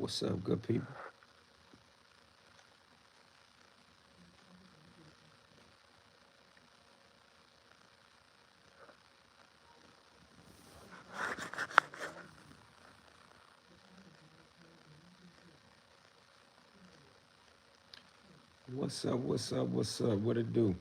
What's up, good people? What's up? What's up? What's up? What it do?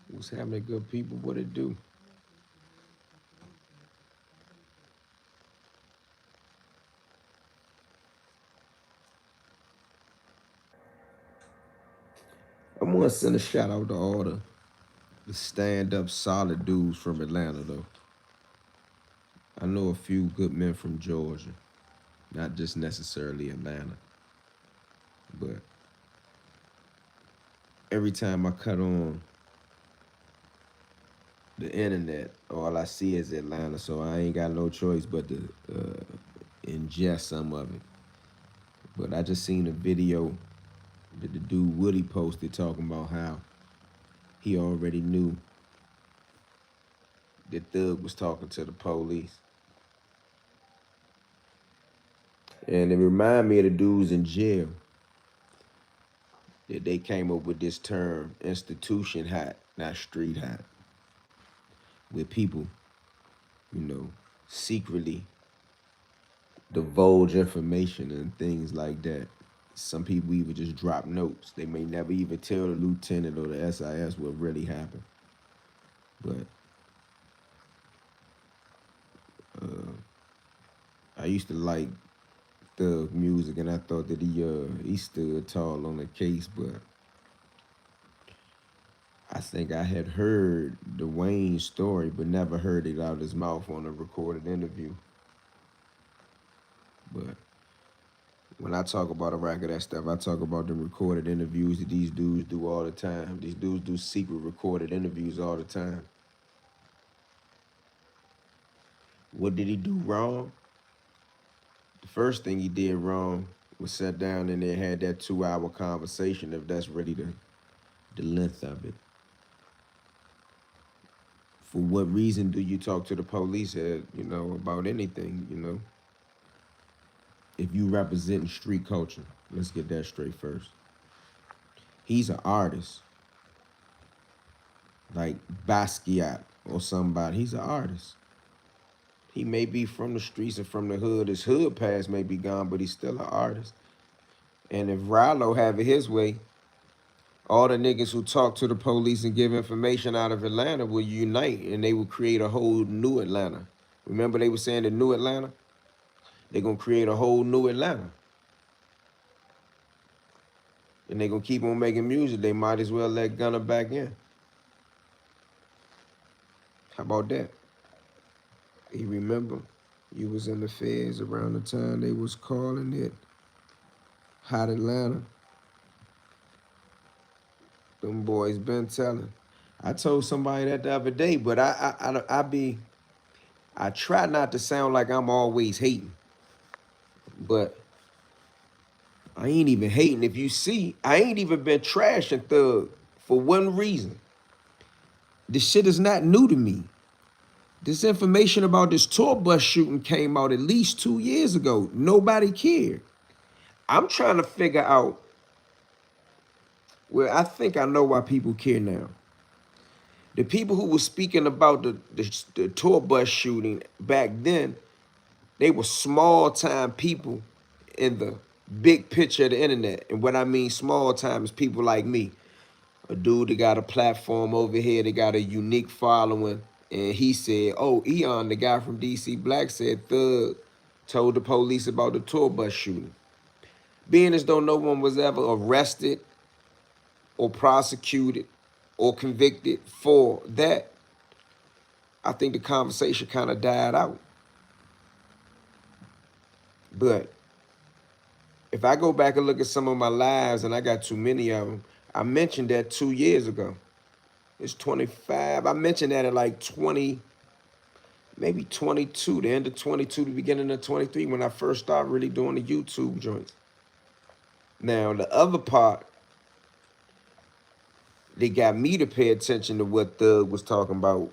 What's happening, good people? What it do? I want to send a shout out to all the stand up solid dudes from Atlanta, though. I know a few good men from Georgia, not just necessarily Atlanta, but every time I cut on the internet, all I see is Atlanta, so I ain't got no choice but to ingest some of it. But I just seen a video that the dude Woody posted talking about how he already knew that Thug was talking to the police. And it reminded me of the dudes in jail that they came up with this term, institution hot, not street hot, where people, you know, secretly divulge information and things like that. Some people even just drop notes. They may never even tell the lieutenant or the SIS what really happened. But I used to like Thug music, and I thought that he stood tall on the case, but I think I had heard the Wayne story, but never heard it out of his mouth on a recorded interview. But when I talk about a record that stuff, I talk about the recorded interviews that these dudes do all the time. These dudes do secret recorded interviews all the time. What did he do wrong? The first thing he did wrong was sit down and they had that 2 hour conversation, if that's really the length of it. For what reason do you talk to the police about anything? If you representing street culture, let's get that straight first. He's an artist, like Basquiat or somebody. He's an artist. He may be from the streets and from the hood. His hood past may be gone, but he's still an artist. And if Rallo have it his way, all the niggas who talk to the police and give information out of Atlanta will unite and they will create a whole new Atlanta. Remember they were saying the new Atlanta? They're gonna create a whole new Atlanta. And they're gonna keep on making music. They might as well let Gunna back in. How about that? You remember? You was in the feds around the time they was calling it Hot Atlanta. Them boys been telling. I told somebody that the other day, but I try not to sound like I'm always hating, but I ain't even hating. If you see, I ain't even been trashing Thug for one reason. This shit is not new to me. This information about this tour bus shooting came out at least 2 years ago. Nobody cared. I'm trying to figure out, well, I think I know why people care now. The people who were speaking about the tour bus shooting back then, they were small time people in the big picture of the internet. And what I mean small time is people like me. A dude that got a platform over here, they got a unique following. And he said, oh, Eon, the guy from DC Black, said Thug told the police about the tour bus shooting. Being as though no one was ever arrested or prosecuted or convicted for that, I think the conversation kind of died out. But if I go back and look at some of my lives, and I got too many of them, I mentioned that 2 years ago. It's 25. I mentioned that at like 20, maybe 22, the end of 22, the beginning of 23, when I first started really doing the YouTube joints. Now, the other part, they got me to pay attention to what Thug was talking about,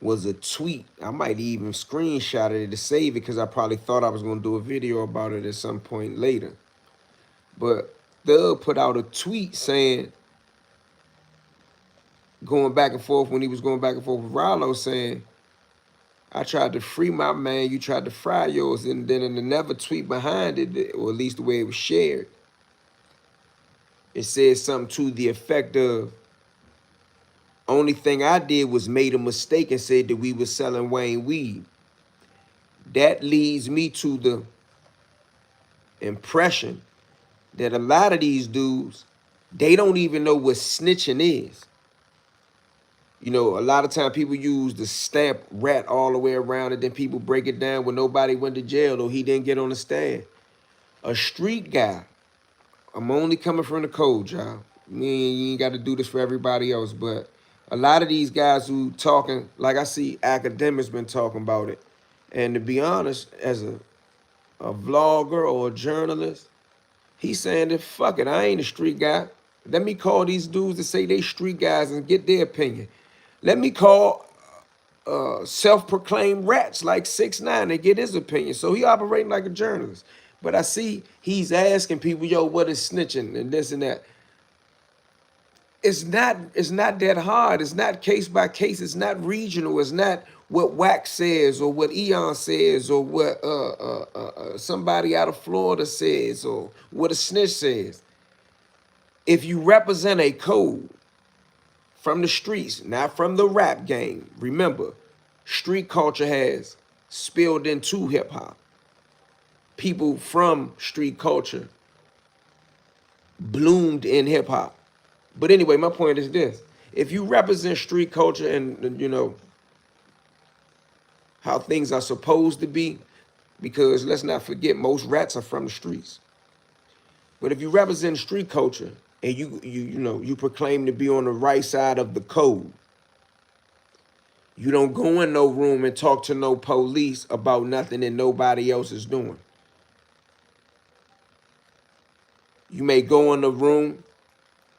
was a tweet. I might even screenshot it to save it because I probably thought I was going to do a video about it at some point later. But Thug put out a tweet saying, going back and forth when he was going back and forth with Rollo, saying, I tried to free my man, you tried to fry yours. And then in another tweet behind it, or at least the way it was shared, it said something to the effect of, only thing I did was made a mistake and said that we were selling Wayne weed. That leads me to the impression that a lot of these dudes, they don't even know what snitching is. You know, a lot of time people use the stamp rat all the way around, and then people break it down when nobody went to jail or he didn't get on the stand. A street guy, I'm only coming from the code, y'all. You ain't got to do this for everybody else, but a lot of these guys who talking, like I see academics been talking about it. And to be honest, as a vlogger or a journalist, he's saying that, fuck it, I ain't a street guy. Let me call these dudes that say they street guys and get their opinion. Let me call self-proclaimed rats like 6ix9ine and get his opinion. So he operating like a journalist. But I see he's asking people, yo, what is snitching and this and that. It's not that hard. It's not case by case. It's not regional. It's not what Wax says or what Eon says or what somebody out of Florida says or what a snitch says. If you represent a code from the streets, not from the rap game, remember, street culture has spilled into hip hop. People from street culture bloomed in hip hop. But anyway, my point is this. If you represent street culture and, you know, how things are supposed to be, because let's not forget, most rats are from the streets. But if you represent street culture and you proclaim to be on the right side of the code, you don't go in no room and talk to no police about nothing that nobody else is doing. You may go in the room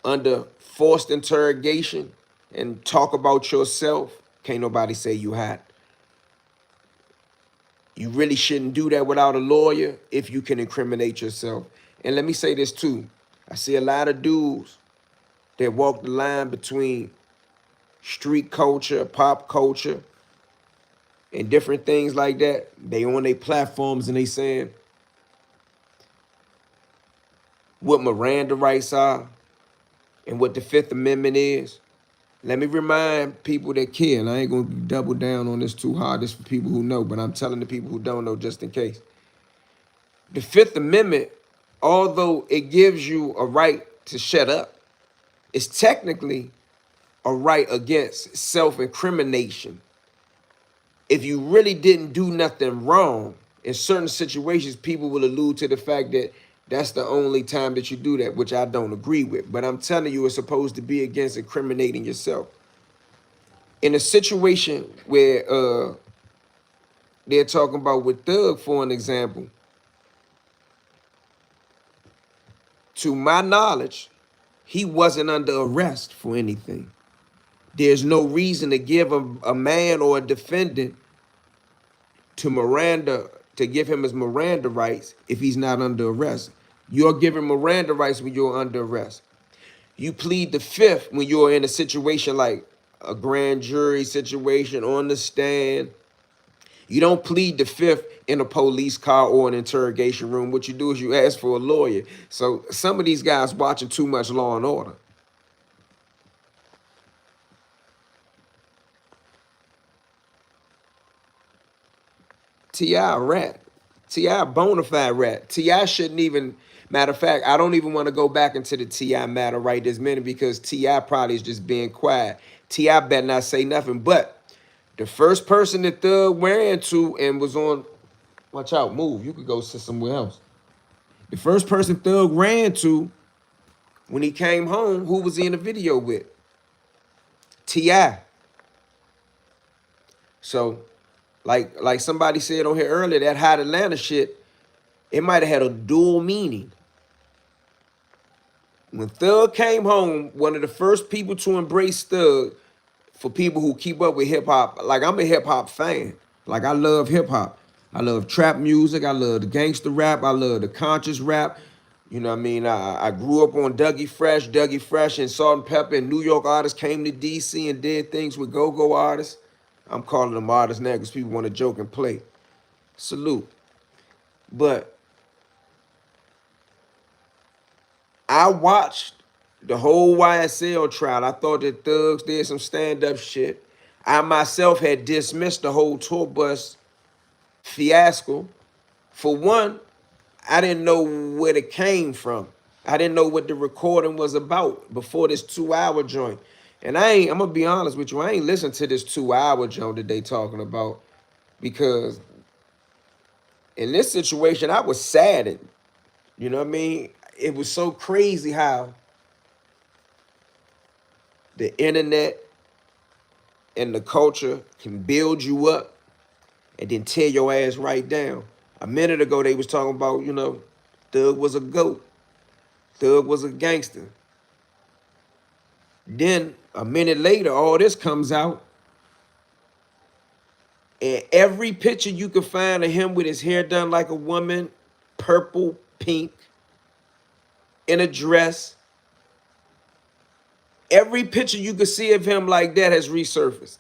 under forced interrogation and talk about yourself. Can't nobody say you hot. You really shouldn't do that without a lawyer if you can incriminate yourself. And let me say this too. I see a lot of dudes that walk the line between street culture, pop culture, and different things like that. They on their platforms and they saying what Miranda rights are and what the Fifth Amendment is. Let me remind people that care, and I ain't gonna double down on this too hard. This for people who know, but I'm telling the people who don't know just in case. The Fifth Amendment, although it gives you a right to shut up, it's technically a right against self-incrimination. If you really didn't do nothing wrong, in certain situations, people will allude to the fact that that's the only time that you do that, which I don't agree with. But I'm telling you, it's supposed to be against incriminating yourself. In a situation where they're talking about with Thug, for an example, to my knowledge, he wasn't under arrest for anything. There's no reason to give a man or a defendant to give him his Miranda rights if he's not under arrest. You're giving Miranda rights when you're under arrest. You plead the fifth when you're in a situation like a grand jury situation on the stand. You don't plead the fifth in a police car or an interrogation room. What you do is you ask for a lawyer. So some of these guys watching too much Law and Order. T.I. rat. T.I. bona fide rat. T.I. shouldn't even, matter of fact, I don't even want to go back into the T.I. matter right this minute because T.I. probably is just being quiet. T.I. better not say nothing. But the first person that Thug ran to and was on, watch out, move. You could go sit somewhere else. The first person Thug ran to when he came home, who was he in the video with? T.I. So, like somebody said on here earlier, that Hot Atlanta shit, it might have had a dual meaning. When Thug came home, one of the first people to embrace Thug, for people who keep up with hip hop, like I'm a hip hop fan. Like I love hip hop. I love trap music. I love the gangster rap. I love the conscious rap. You know what I mean? I grew up on Dougie Fresh and Salt and Pepper, and New York artists came to DC and did things with go-go artists. I'm calling them artists now because people want to joke and play. Salute. But I watched the whole YSL trial. I thought that Thugs did some stand-up shit. I myself had dismissed the whole tour bus fiasco. For one, I didn't know where it came from. I didn't know what the recording was about before this 2 hour joint. And I'm gonna be honest with you, I ain't listened to this 2 hour joint that they talking about because in this situation, I was saddened. You know what I mean? It was so crazy how the internet and the culture can build you up and then tear your ass right down. A minute ago, they was talking about, Thug was a goat. Thug was a gangster. Then a minute later, all this comes out. And every picture you can find of him with his hair done like a woman, purple, pink, in a dress. Every picture you can see of him like that has resurfaced.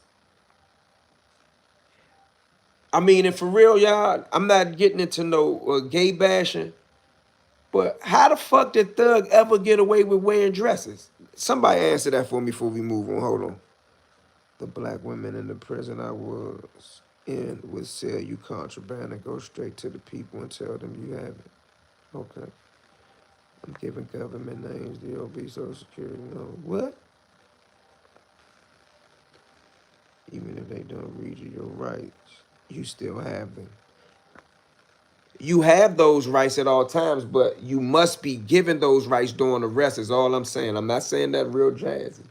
I mean, and for real, y'all, I'm not getting into no gay bashing, but how the fuck did Thug ever get away with wearing dresses? Somebody answer that for me before we move on. Hold on. The black women in the prison I was in would sell you contraband and go straight to the people and tell them you have it. Okay. I'm giving government names, DOB, Social Security, no. What? Even if they don't read you your rights, you still have them. You have those rights at all times, but you must be given those rights during arrest is all I'm saying. I'm not saying that real jazzy.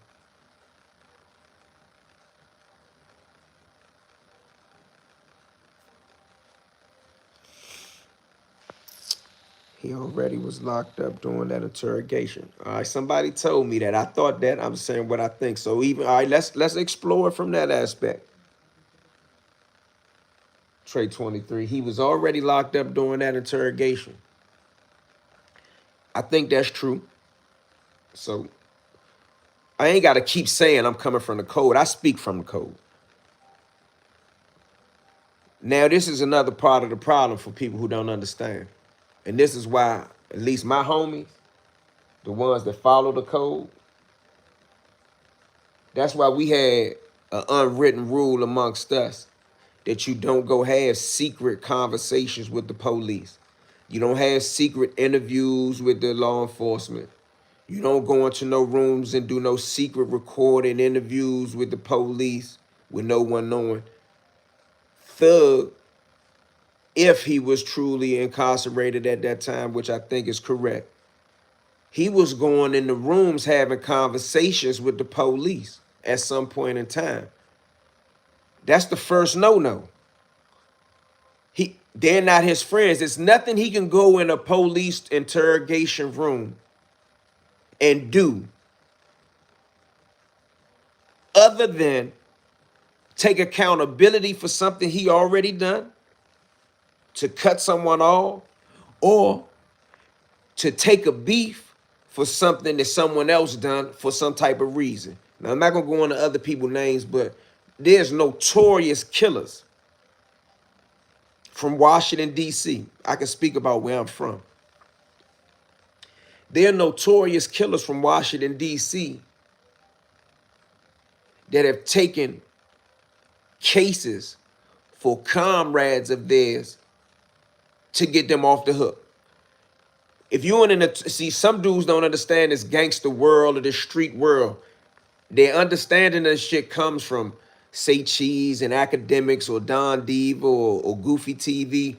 He already was locked up during that interrogation. All right, somebody told me that. I thought that. I'm saying what I think. So even all right, let's explore it from that aspect. Trey 23. He was already locked up during that interrogation. I think that's true. So I ain't got to keep saying I'm coming from the code. I speak from the code. Now, this is another part of the problem for people who don't understand. And this is why, at least my homies, the ones that follow the code, that's why we had an unwritten rule amongst us that you don't go have secret conversations with the police. You don't have secret interviews with the law enforcement. You don't go into no rooms and do no secret recording interviews with the police with no one knowing. Thug, if he was truly incarcerated at that time, which I think is correct, he was going in the rooms having conversations with the police at some point in time. That's the first no-no. They're not his friends. It's nothing he can go in a police interrogation room and do other than take accountability for something he already done, to cut someone off, or to take a beef for something that someone else done for some type of reason. Now, I'm not going to go into other people's names, but there's notorious killers from Washington, D.C. I can speak about where I'm from. There are notorious killers from Washington, D.C. that have taken cases for comrades of theirs to get them off the hook. If you want to see, some dudes don't understand this gangster world or this street world. Their understanding of this shit comes from Say Cheese and Academics or Don Diva or Goofy TV.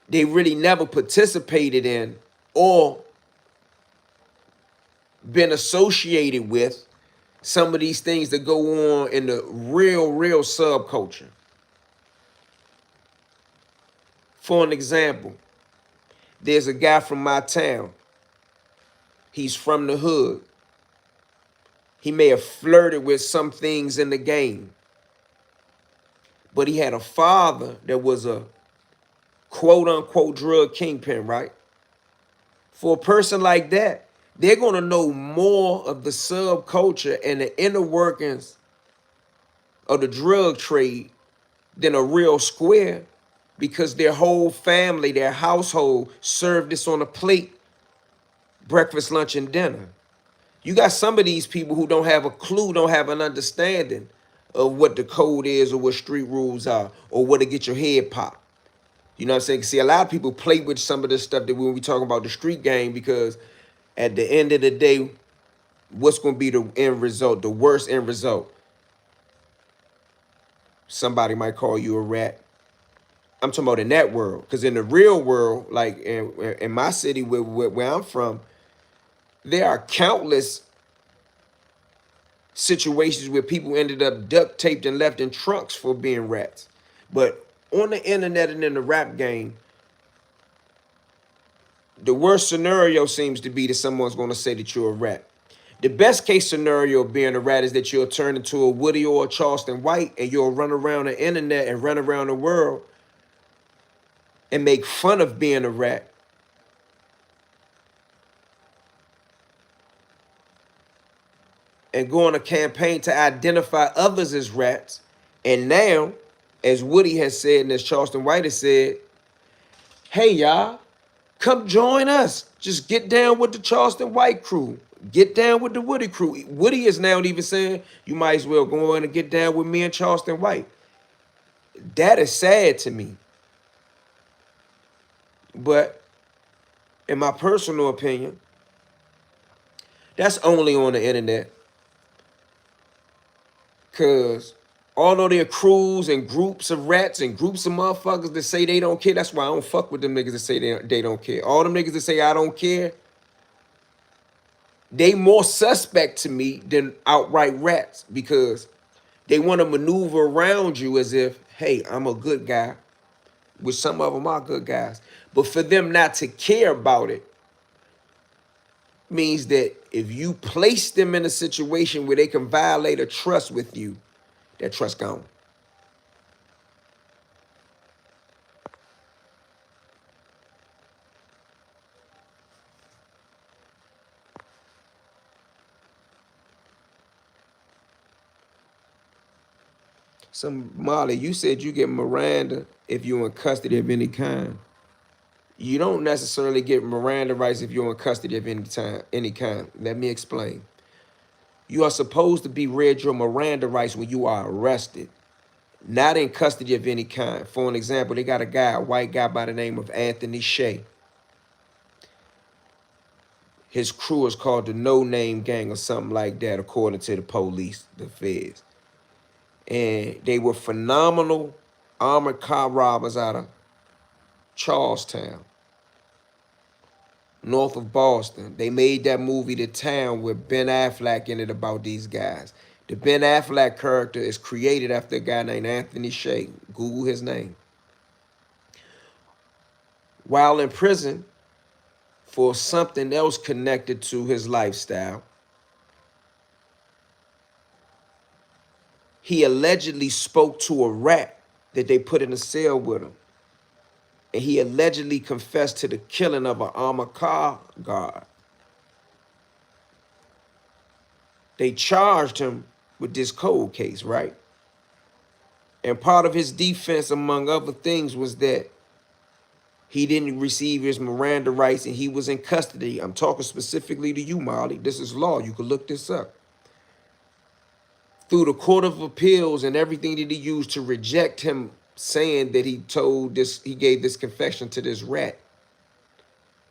They really never participated in or been associated with some of these things that go on in the real subculture. For an example, there's a guy from my town. He's from the hood. He may have flirted with some things in the game, but he had a father that was a quote unquote drug kingpin, right? For a person like that, they're going to know more of the subculture and the inner workings of the drug trade than a real square, because their whole family, their household served this on a plate, breakfast, lunch, and dinner. You got some of these people who don't have a clue, don't have an understanding of what the code is or what street rules are or what to get your head popped. You know what I'm saying? See, a lot of people play with some of this stuff that when we talk about the street game, because at the end of the day, what's going to be the end result, the worst end result? Somebody might call you a rat. I'm talking about in that world, because in the real world, like in my city where I'm from, there are countless situations where people ended up duct taped and left in trunks for being rats. But on the internet and in the rap game, the worst scenario seems to be that someone's going to say that you're a rat. The best case scenario of being a rat is that you'll turn into a Woody or a Charleston White and you'll run around the internet and run around the world and make fun of being a rat. And go on a campaign to identify others as rats. And now, as Woody has said and as Charleston White has said, hey, y'all, come join us. Just get down with the Charleston White crew. Get down with the Woody crew. Woody is now even saying, you might as well go in and get down with me and Charleston White. That is sad to me. But in my personal opinion, that's only on the internet. Because although there are crews and groups of rats and groups of motherfuckers that say they don't care, that's why I don't fuck with them niggas that say they don't care. All them niggas that say I don't care, they more suspect to me than outright rats, because they want to maneuver around you as if, hey, I'm a good guy, which some of them are good guys. But for them not to care about it means that if you place them in a situation where they can violate a trust with you, that trust gone. Some Molly, you said you get Miranda if you're in custody of any kind. You don't necessarily get Miranda rights if you're in custody of any kind. Let me explain. You are supposed to be read your Miranda rights when you are arrested, not in custody of any kind. For an example, they got a white guy by the name of Anthony Shea. His crew is called the No Name Gang or something like that, according to the police, the feds. And they were phenomenal armored car robbers out of Charlestown, north of Boston. They made that movie The Town with Ben Affleck in it about these guys. The Ben Affleck character is created after a guy named Anthony Shea. Google his name. While in prison for something else connected to his lifestyle, he allegedly spoke to a rat that they put in a cell with him. And he allegedly confessed to the killing of an armored car guard. They charged him with this cold case, right? And part of his defense, among other things, was that he didn't receive his Miranda rights and he was in custody. I'm talking specifically to you, Molly. This is law. You can look this up. Through the Court of Appeals and everything that he used to reject him saying that he gave this confession to this rat,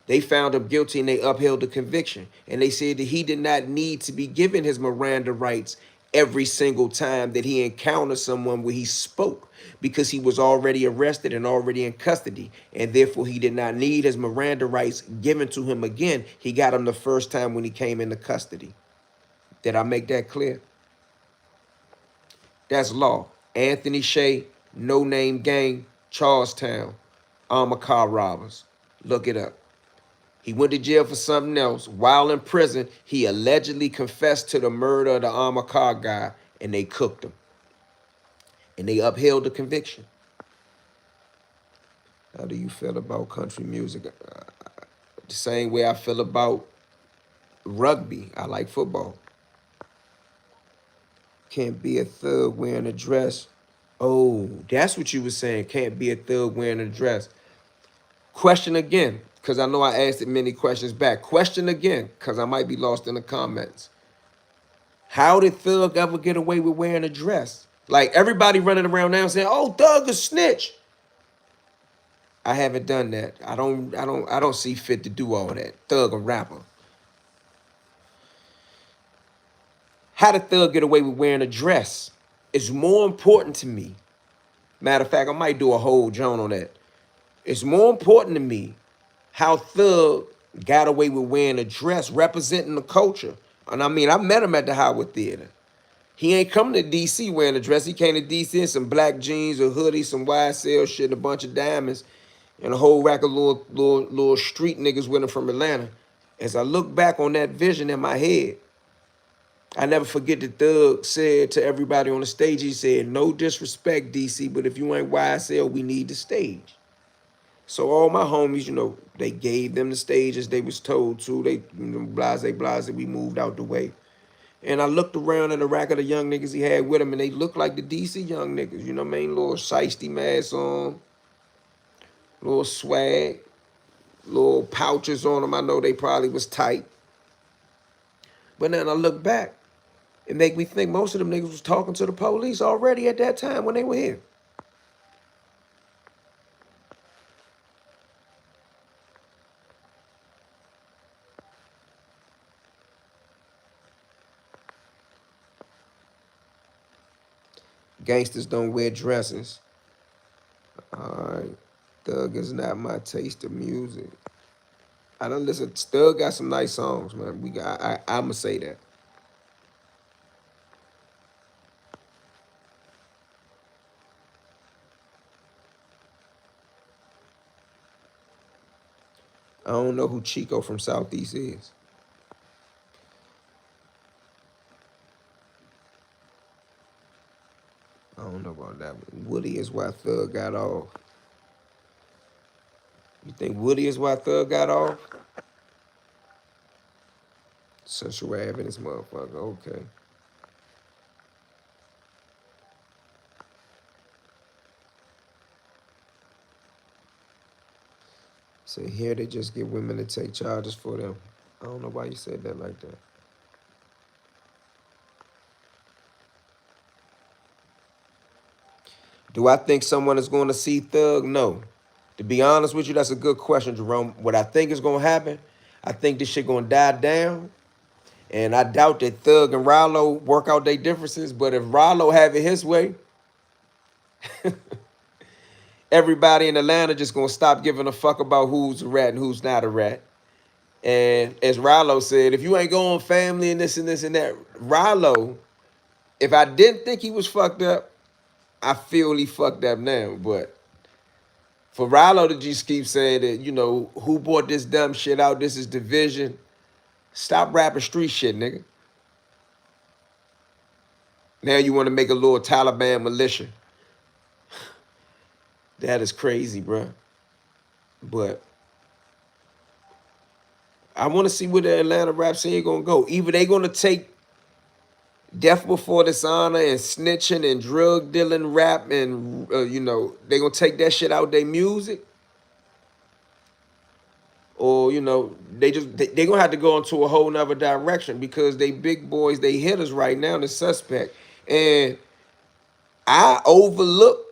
they found him guilty and they upheld the conviction. And they said that he did not need to be given his Miranda rights every single time that he encountered someone where he spoke, because he was already arrested and already in custody. And therefore, he did not need his Miranda rights given to him again. He got them the first time when he came into custody. Did I make that clear? That's law. Anthony Shea, No Name Gang, Charlestown. armor car robbers. Look it up. He went to jail for something else. While in prison, he allegedly confessed to the murder of the armor car guy, and they cooked him. And they upheld the conviction. How do you feel about country music? The same way I feel about rugby. I like football. Can't be a thug wearing a dress. Oh, that's what you were saying. Can't be a thug wearing a dress. Question again, because I know I asked it many questions back. Question again, because I might be lost in the comments. How did Thug ever get away with wearing a dress? Like everybody running around now saying, "Oh, Thug a snitch." I haven't done that. I don't see fit to do all that. Thug a rapper. How did Thug get away with wearing a dress? It's more important to me. Matter of fact, I might do a whole joint on that. It's more important to me how Thug got away with wearing a dress representing the culture. And I mean, I met him at the Howard Theater. He ain't coming to D.C. wearing a dress. He came to D.C. in some black jeans, a hoodie, some YSL shit, and a bunch of diamonds, and a whole rack of little street niggas with him from Atlanta. As I look back on that vision in my head, I never forget the Thug said to everybody on the stage, he said, "No disrespect, DC, but if you ain't YSL, we need the stage." So all my homies, they gave them the stage as they was told to. They, blase, we moved out the way. And I looked around at the rack of the young niggas he had with him, and they looked like the DC young niggas, you know what I mean? Little shiesty masks on, little swag, little pouches on them. I know they probably was tight. But then I look back, it make me think most of them niggas was talking to the police already at that time when they were here. Gangsters don't wear dresses. All right. Thug is not my taste of music. I don't listen. Thug got some nice songs, man. I'ma say that. I don't know who Chico from Southeast is. I don't know about that one. Woody is why Thug got off. You think Woody is why Thug got off? Central Ave in this motherfucker. Okay. So here they just get women to take charges for them. I don't know why you said that like that. Do I think someone is going to see Thug? No. To be honest with you, that's a good question, Jerome. What I think is going to happen, I think this shit going to die down. And I doubt that Thug and Rollo work out their differences. But if Rollo have it his way, everybody in Atlanta just going to stop giving a fuck about who's a rat and who's not a rat. And as Rollo said, if you ain't going family and this and this and that, Rollo, if I didn't think he was fucked up, I feel he fucked up now. But for Rollo to just keep saying that, who brought this dumb shit out? This is division. Stop rapping street shit, nigga. Now you want to make a little Taliban militia. That is crazy, bro. But I want to see where the Atlanta rap scene gonna go. Either they gonna take death before dishonor and snitching and drug dealing rap and they gonna take that shit out their music, or they gonna have to go into a whole nother direction because they big boys, they hitters right now, the suspect. And I overlooked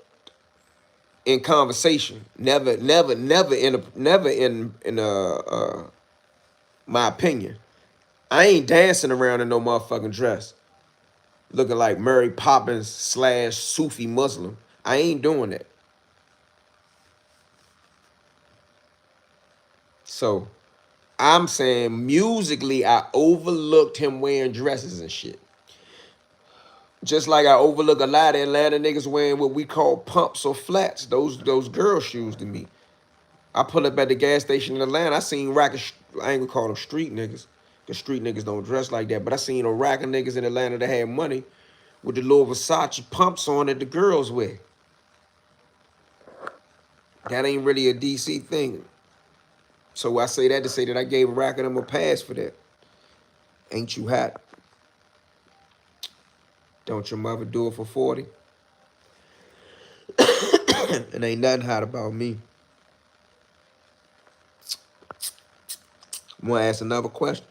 in conversation, never in my opinion, I ain't dancing around in no motherfucking dress looking like Mary Poppins / Sufi Muslim. I ain't doing that. So I'm saying musically, I overlooked him wearing dresses and shit. Just like I overlook a lot of Atlanta niggas wearing what we call pumps or flats. Those girl shoes to me. I pull up at the gas station in Atlanta. I seen rack of, I ain't gonna call them street niggas, because street niggas don't dress like that. But I seen a rack of niggas in Atlanta that had money with the little Versace pumps on that the girls wear. That ain't really a DC thing. So I say that to say that I gave a rack of them a pass for that. Ain't you hot? Don't your mother do it for 40? And ain't nothing hot about me. I'm gonna ask another question.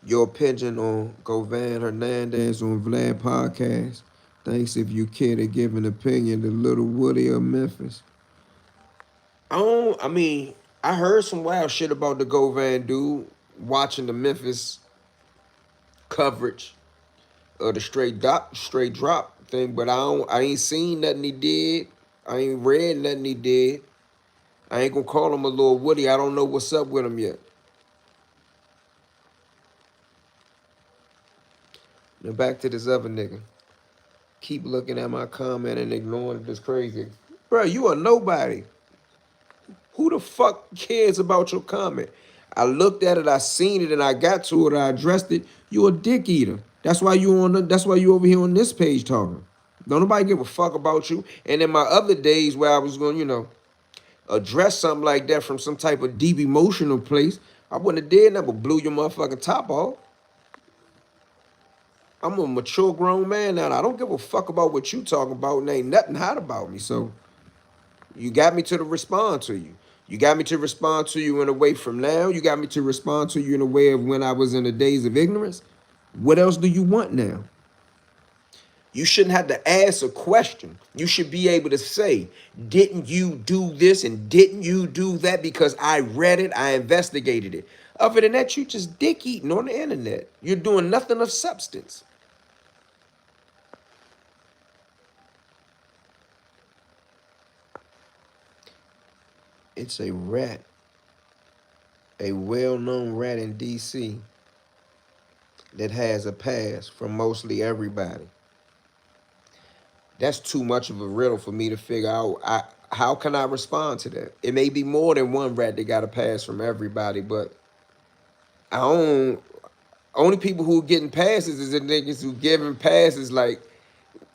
Your opinion on Govan Hernandez on Vlad podcast. Thanks if you care to give an opinion to Little Woody of Memphis. I mean, I heard some wild shit about the Govan dude watching the Memphis coverage of the straight drop thing, but I ain't seen nothing he did. I ain't read nothing he did. I ain't gonna call him a Little Woody. I don't know what's up with him yet. Now back to this other nigga. Keep looking at my comment and ignoring it. It's crazy. Bro, you are nobody. Who the fuck cares about your comment? I looked at it, I seen it, and I got to it, I addressed it. You a dick eater. That's why you over here on this page talking. Don't nobody give a fuck about you. And in my other days where I was going, address something like that from some type of deep emotional place, I wouldn't have did nothing but blew your motherfucking top off. I'm a mature grown man now. I don't give a fuck about what you talking about, and ain't nothing hot about me. So you got me to respond to you. You got me to respond to you in a way from now. You got me to respond to you in a way of when I was in the days of ignorance. What else do you want now? You shouldn't have to ask a question. You should be able to say, didn't you do this and didn't you do that? Because I read it, I investigated it. Other than that, you just dick eating on the internet. You're doing nothing of substance. It's a rat, a well-known rat in DC that has a pass from mostly everybody. That's too much of a riddle for me to figure out. How can I respond to that? It may be more than one rat that got a pass from everybody, but I don't. Only people who are getting passes is the niggas who giving passes. Like,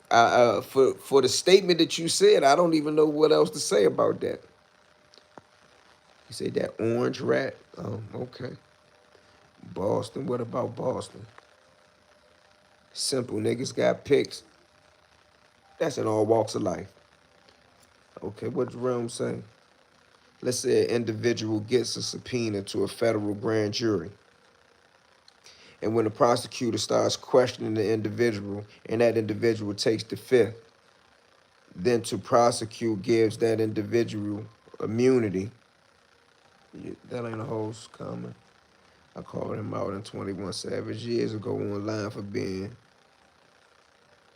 for the statement that you said, I don't even know what else to say about that. You say that orange rat? Oh, okay. Boston, what about Boston? Simple, niggas got picks. That's in all walks of life. Okay, what Jerome say? Let's say an individual gets a subpoena to a federal grand jury. And when the prosecutor starts questioning the individual and that individual takes the fifth, then to prosecute gives that individual immunity. That ain't a host comment. I called him out in 21 Savage years ago online for being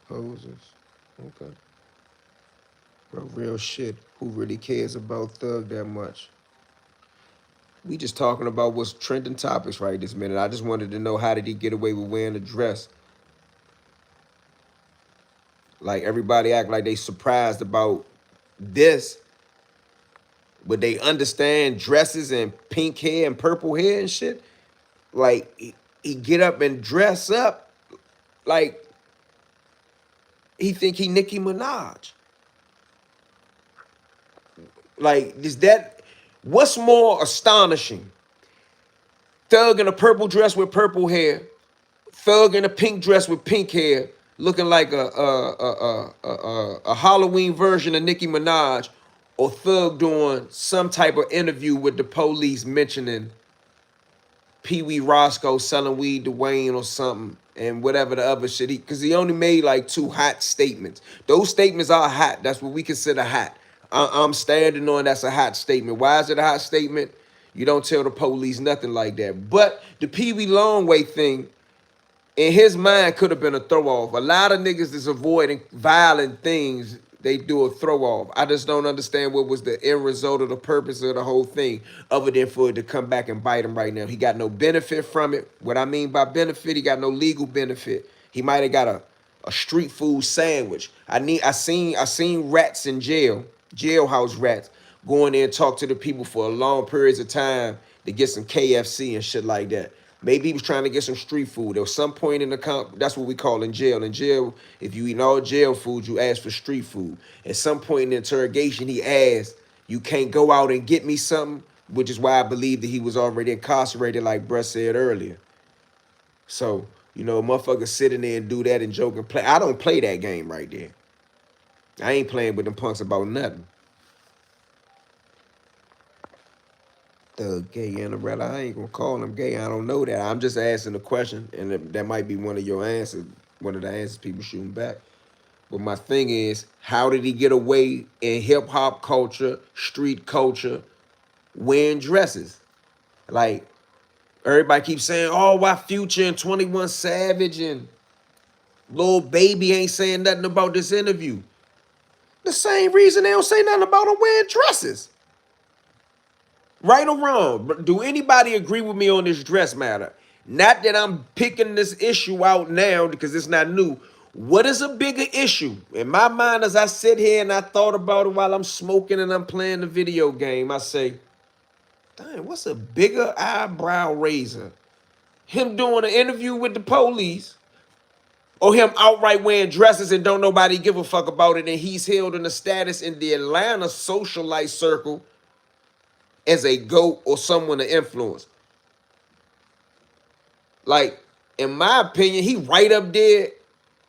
hoses. Okay. Bro, real shit. Who really cares about Thug that much? We just talking about what's trending topics right this minute. I just wanted to know, how did he get away with wearing a dress? Like, everybody act like they surprised about this, but they understand dresses and pink hair and purple hair and shit. Like, he get up and dress up like he think he Nicki Minaj. Like, what's more astonishing? Thug in a purple dress with purple hair, Thug in a pink dress with pink hair, looking like a Halloween version of Nicki Minaj, or Thug doing some type of interview with the police mentioning Pee Wee Roscoe selling weed to Wayne or something, and whatever the other shit. Because he only made like 2 hot statements. Those statements are hot. That's what we consider hot. I'm standing on that's a hot statement. Why is it a hot statement? You don't tell the police nothing like that. But the Pee Wee Longway thing, in his mind, could have been a throw-off. A lot of niggas is avoiding violent things. They do a throw-off. I just don't understand what was the end result of the purpose of the whole thing, other than for it to come back and bite him right now. He got no benefit from it. What I mean by benefit, he got no legal benefit. He might have got a street food sandwich. I seen rats in jail, jailhouse rats, go in there and talk to the people for long periods of time to get some KFC and shit like that. Maybe he was trying to get some street food. There was some point in the that's what we call in jail. In jail, if you eat all jail food, you ask for street food. At some point in the interrogation, he asked, "You can't go out and get me something," which is why I believe that he was already incarcerated, like Bruh said earlier. So, motherfuckers sit in there and do that and joke and play. I don't play that game right there. I ain't playing with them punks about nothing. Thug, gay, and I ain't gonna call him gay. I don't know that. I'm just asking a question, and that might be one of your answers, one of the answers people shooting back. But my thing is, how did he get away in hip hop culture, street culture, wearing dresses? Like, everybody keeps saying, "Oh, why Future and 21 Savage and Lil Baby ain't saying nothing about this interview?" The same reason they don't say nothing about him wearing dresses. Right or wrong, but do anybody agree with me on this dress matter? Not that I'm picking this issue out now because it's not new. What is a bigger issue? In my mind, as I sit here and I thought about it while I'm smoking and I'm playing the video game, I say, dang, what's a bigger eyebrow raiser? Him doing an interview with the police, or him outright wearing dresses and don't nobody give a fuck about it, and he's held in a status in the Atlanta socialite circle as a GOAT or someone to influence? Like, in my opinion, he right up there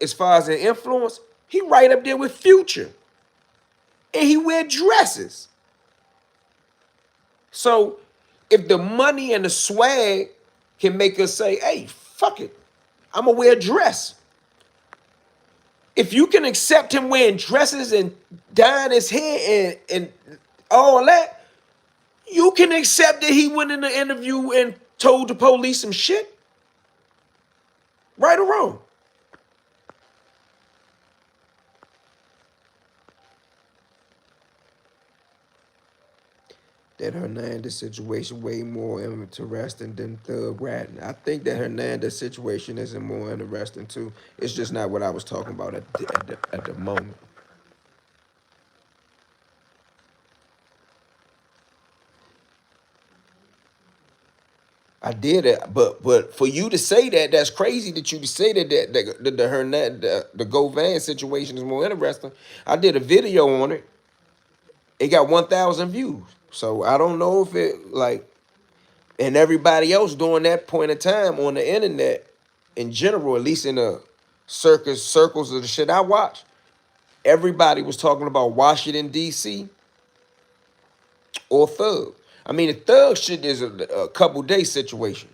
as far as an influence. He right up there with Future. And he wear dresses. So, if the money and the swag can make us say, hey, fuck it, I'm going to wear a dress. If you can accept him wearing dresses and dyeing his hair and all that, you can accept that he went in the interview and told the police some shit. Right or wrong? That Hernandez situation way more interesting than Thug Ratting. I think that Hernandez situation isn't more interesting too. It's just not what I was talking about at the moment. I did it, but for you to say that, that's crazy that you say that the Hernandez the Govan situation is more interesting. I did a video on it. It got 1,000 views. So I don't know if it like, and everybody else during that point of time on the internet in general, at least in the circles of the shit I watch, everybody was talking about Washington D.C. or Thug. I mean, the Thug shit is a couple day situation.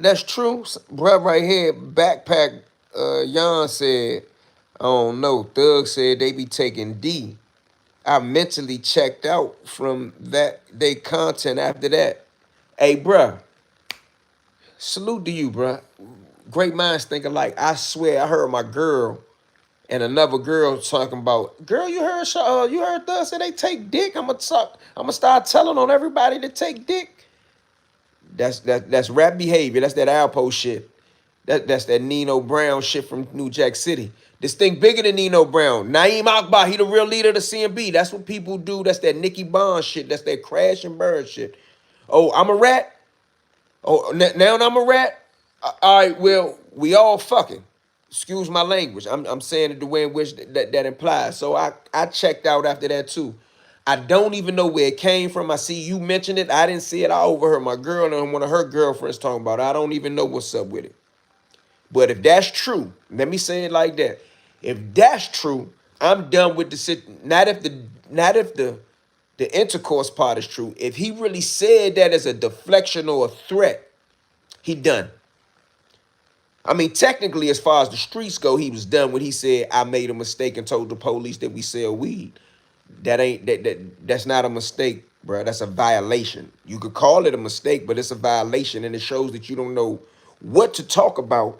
That's true, bruh. Right here, backpack. Yon said, I don't know. Thug said they be taking D. I mentally checked out from that they content after that. Hey, bruh, salute to you, bruh. Great minds think alike. I swear, I heard my girl and another girl talking about, girl, you heard Thug say they take dick. I'ma start telling on everybody to take dick. That's rap behavior. That's that Alpo shit. That's that Nino Brown shit from New Jack City. This thing bigger than Nino Brown. Naeem Akbar, he the real leader of the CMB. That's what people do. That's that Nicky Bond shit. That's that crash and burn shit. Oh, I'm a rat? Oh, now I'm a rat? All right, well, we all fucking. Excuse my language. I'm saying it the way in which that implies. So I checked out after that too. I don't even know where it came from. I see you mentioned it. I didn't see it. I overheard my girl and one of her girlfriends talking about it. I don't even know what's up with it. But if that's true, let me say it like that. If that's true, I'm done with the sit. Not if the intercourse part is true. If he really said that as a deflection or a threat, he done. I mean, technically, as far as the streets go, he was done when he said, I made a mistake and told the police that we sell weed. That's not a mistake, bro. That's a violation. You could call it a mistake, but it's a violation, and it shows that you don't know what to talk about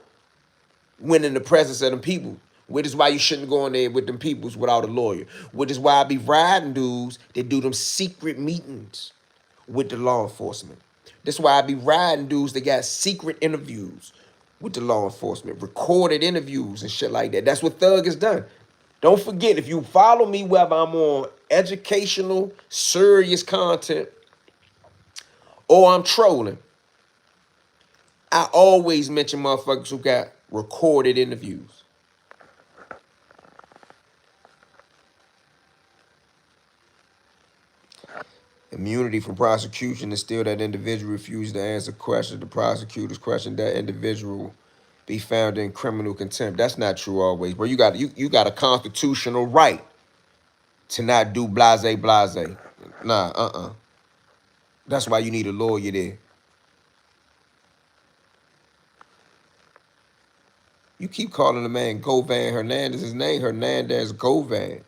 when in the presence of them people. Which is why you shouldn't go in there with them peoples without a lawyer. Which is why I be riding dudes that do them secret meetings with the law enforcement. That's why I be riding dudes that got secret interviews with the law enforcement, recorded interviews and shit like that. That's what Thug has done. Don't forget, if you follow me, whether I'm on educational, serious content, or I'm trolling, I always mention motherfuckers who got recorded interviews. Immunity from prosecution is still that individual refused to answer questions. The prosecutor's question that individual be found in criminal contempt. That's not true always, bro. You got a constitutional right to not do blase blase. Nah. That's why you need a lawyer there. You keep calling the man Govan Hernandez. His name Hernandez Govan.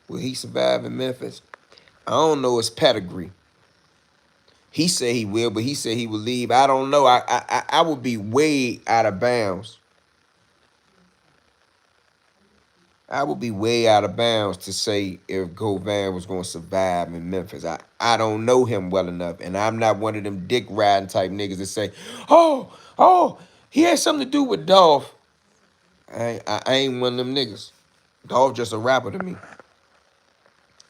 Will he survive in Memphis? I don't know his pedigree. He said he will, but he said he will leave. I don't know. I would be way out of bounds. I would be way out of bounds to say if Govan was going to survive in Memphis. I don't know him well enough, and I'm not one of them dick riding type niggas that say, oh, he had something to do with Dolph. I ain't one of them niggas. Dolph just a rapper to me.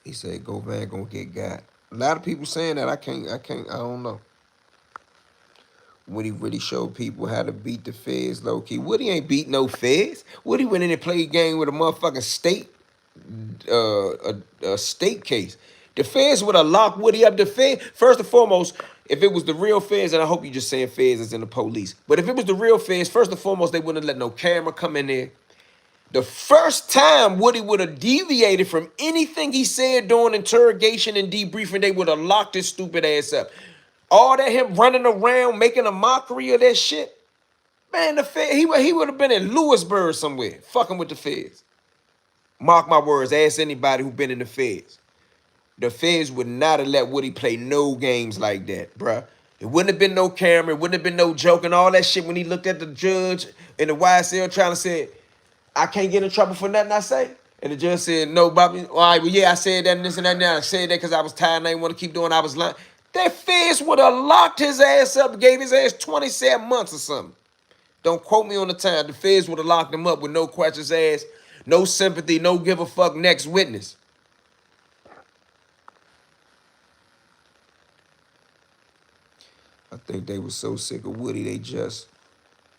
He said Govan gonna get got. A lot of people saying that. I don't know. Woody really showed people how to beat the feds low key. Woody ain't beat no feds. Woody went in and played a game with a motherfucking state, a state case. The feds would have locked Woody up. The feds, first and foremost, if it was the real feds, and I hope you just saying feds as in the police, but if it was the real feds, first and foremost, they wouldn't let no camera come in there. The first time Woody would have deviated from anything he said during interrogation and debriefing, they would have locked his stupid ass up. All that him running around making a mockery of that shit, man, the Fed, he would have been in Lewisburg somewhere, fucking with the feds. Mark my words, ask anybody who been in the feds. The feds would not have let Woody play no games like that, bruh. It wouldn't have been no camera, it wouldn't have been no joke and all that shit when he looked at the judge in the YSL trying to say, I can't get in trouble for nothing I say. And the judge said, no, Bobby. All right, well, yeah, I said that and this and that. And I said that because I was tired and I didn't want to keep doing it. I was lying. That feds would have locked his ass up, gave his ass 27 months or something. Don't quote me on the time. The feds would have locked him up with no questions asked, no sympathy, no give a fuck next witness. I think they were so sick of Woody, they just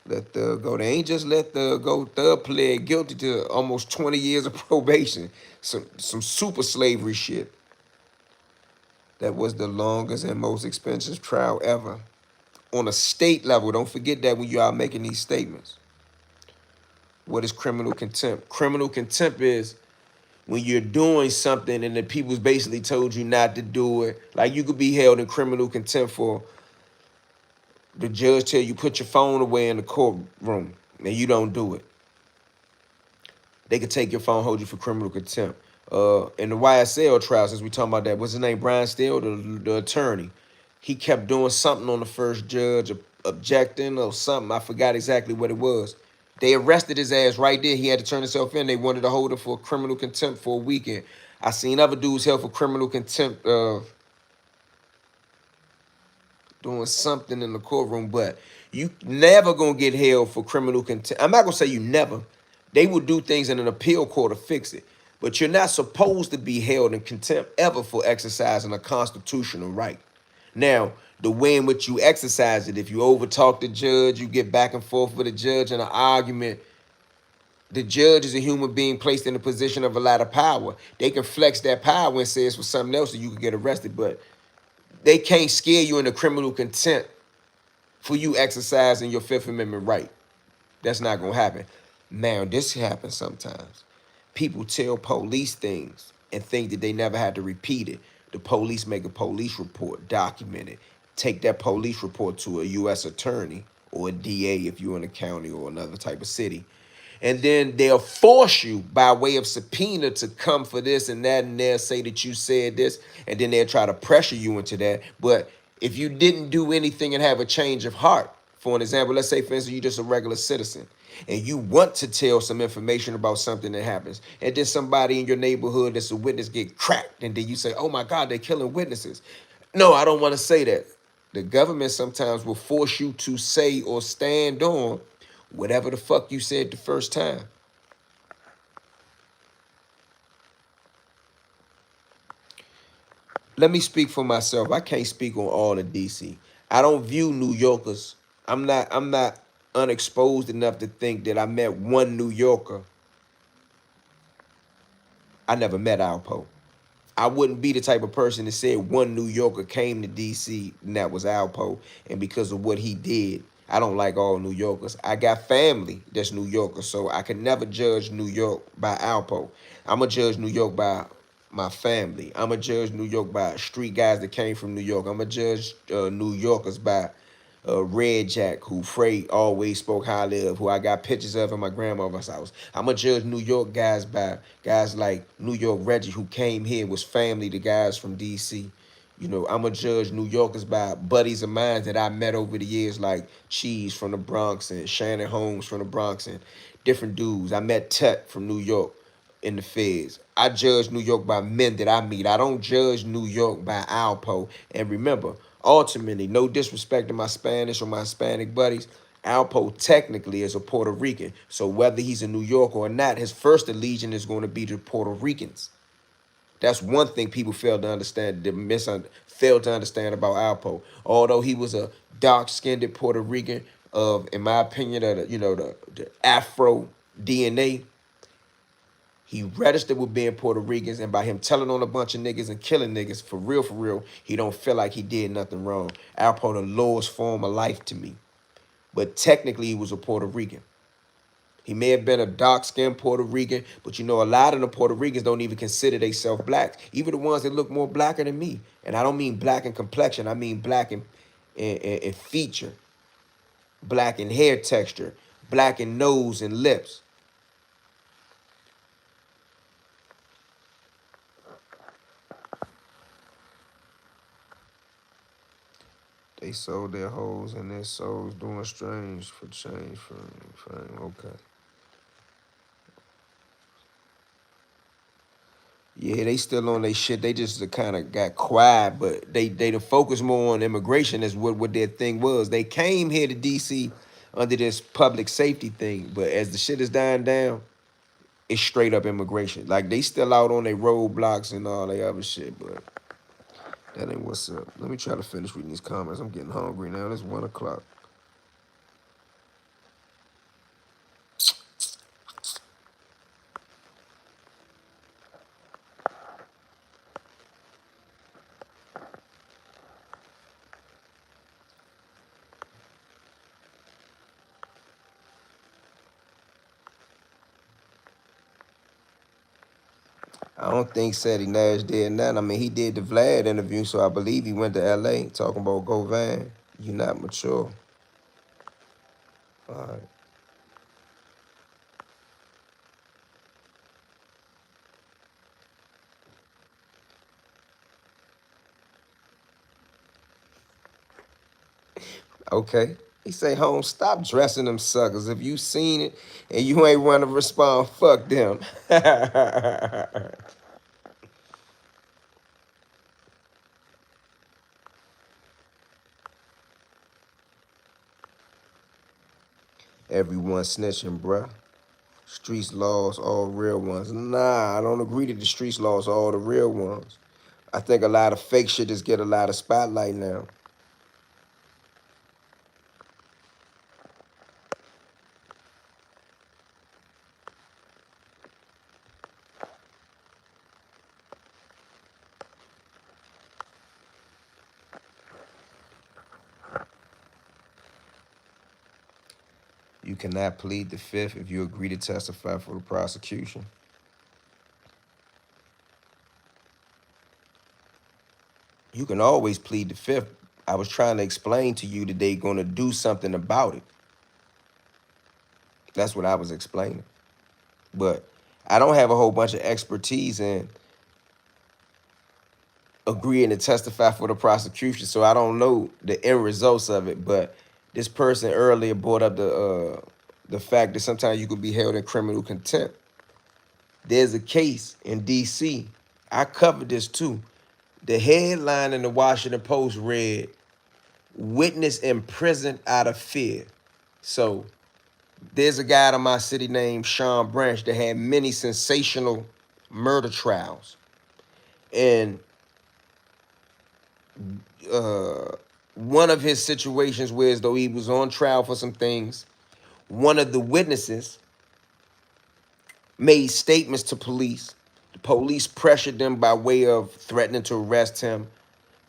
let Thug go. They ain't just let Thug go. Thug pled guilty to almost 20 years of probation. Some super slavery shit. That was the longest and most expensive trial ever. On a state level, don't forget that when you are making these statements. What is criminal contempt? Criminal contempt is when you're doing something and the people's basically told you not to do it. Like you could be held in criminal contempt for the judge tell you put your phone away in the courtroom and you don't do it. They could take your phone, hold you for criminal contempt. In the YSL trial, since we talking about that, what's his name? Brian Steele, the attorney. He kept doing something on the first judge, objecting or something. I forgot exactly what it was. They arrested his ass right there. He had to turn himself in. They wanted to hold him for criminal contempt for a weekend. I seen other dudes held for criminal contempt of doing something in the courtroom, but you never gonna get held for criminal contempt. I'm not gonna say you never. They will do things in an appeal court to fix it. But you're not supposed to be held in contempt ever for exercising a constitutional right. Now, the way in which you exercise it, if you overtalk the judge, you get back and forth with the judge in an argument, the judge is a human being placed in a position of a lot of power. They can flex that power and say it's for something else so you can get arrested, but they can't scare you into criminal contempt for you exercising your Fifth Amendment right. That's not going to happen. Now, this happens sometimes. People tell police things and think that they never had to repeat it. The police make a police report, document it, take that police report to a U.S. attorney or a DA if you're in a county or another type of city. And then they'll force you by way of subpoena to come for this and that, and they'll say that you said this, and then they'll try to pressure you into that. But if you didn't do anything and have a change of heart, for an example, let's say, for instance, you're just a regular citizen, and you want to tell some information about something that happens, and then somebody in your neighborhood that's a witness get cracked, and then you say, oh my God, they're killing witnesses. No, I don't want to say that. The government sometimes will force you to say or stand on whatever the fuck you said the first time. Let me speak for myself. I can't speak on all of DC. I don't view New Yorkers. I'm not unexposed enough to think that I met one New Yorker. I never met Alpo. I wouldn't be the type of person that said one New Yorker came to DC and that was Alpo. And because of what he did, I don't like all New Yorkers. I got family that's New Yorkers, so I can never judge New York by Alpo. I'm going to judge New York by my family. I'm going to judge New York by street guys that came from New York. I'm going to judge New Yorkers by Red Jack, who Freight always spoke highly of, who I got pictures of in my grandmother's house. I'm going to judge New York guys by guys like New York Reggie, who came here, was family to guys from D.C. You know, I'm going to judge New Yorkers by buddies of mine that I met over the years, like Cheese from the Bronx and Shannon Holmes from the Bronx and different dudes. I met Tut from New York in the feds. I judge New York by men that I meet. I don't judge New York by Alpo. And remember, ultimately, no disrespect to my Spanish or my Hispanic buddies, Alpo technically is a Puerto Rican. So whether he's a New Yorker or not, his first allegiance is going to be to Puerto Ricans. That's one thing people fail to understand, fail to understand about Alpo. Although he was a dark-skinned Puerto Rican of, in my opinion, the Afro DNA, he registered with being Puerto Ricans, and by him telling on a bunch of niggas and killing niggas, for real, he don't feel like he did nothing wrong. Alpo the lowest form of life to me. But technically, he was a Puerto Rican. He may have been a dark-skinned Puerto Rican, but you know, a lot of the Puerto Ricans don't even consider themselves black. Even the ones that look more blacker than me. And I don't mean black in complexion. I mean black in feature, black in hair texture, black in nose and lips. They sold their hoes and their souls doing strange for change for fame. Okay. Yeah, they still on their shit. They just kind of got quiet, but they to focus more on immigration is what their thing was. They came here to DC under this public safety thing, but as the shit is dying down, it's straight up immigration. Like they still out on their roadblocks and all that other shit, but that ain't what's up. Let me try to finish reading these comments. I'm getting hungry now. It's 1 o'clock. I don't think Sadie Nash did nothing. I mean, he did the Vlad interview, so I believe he went to LA talking about Go Van. You not mature. All right. Okay. He say, Holmes, stop dressing them suckers. If you seen it and you ain't want to respond, fuck them. Everyone snitching, bruh. Streets laws, all real ones. Nah, I don't agree that the streets laws are all the real ones. I think a lot of fake shit just get a lot of spotlight now. You cannot plead the fifth if you agree to testify for the prosecution. You can always plead the fifth. I was trying to explain to you that they're going to do something about it. That's what I was explaining. But I don't have a whole bunch of expertise in agreeing to testify for the prosecution, so I don't know the end results of it. But this person earlier brought up the fact that sometimes you could be held in criminal contempt. There's a case in D.C. I covered this too. The headline in the Washington Post read, witness imprisoned out of fear. So there's a guy out of my city named Sean Branch that had many sensational murder trials. And one of his situations where as though he was on trial for some things, one of the witnesses made statements to police. The police pressured them by way of threatening to arrest him,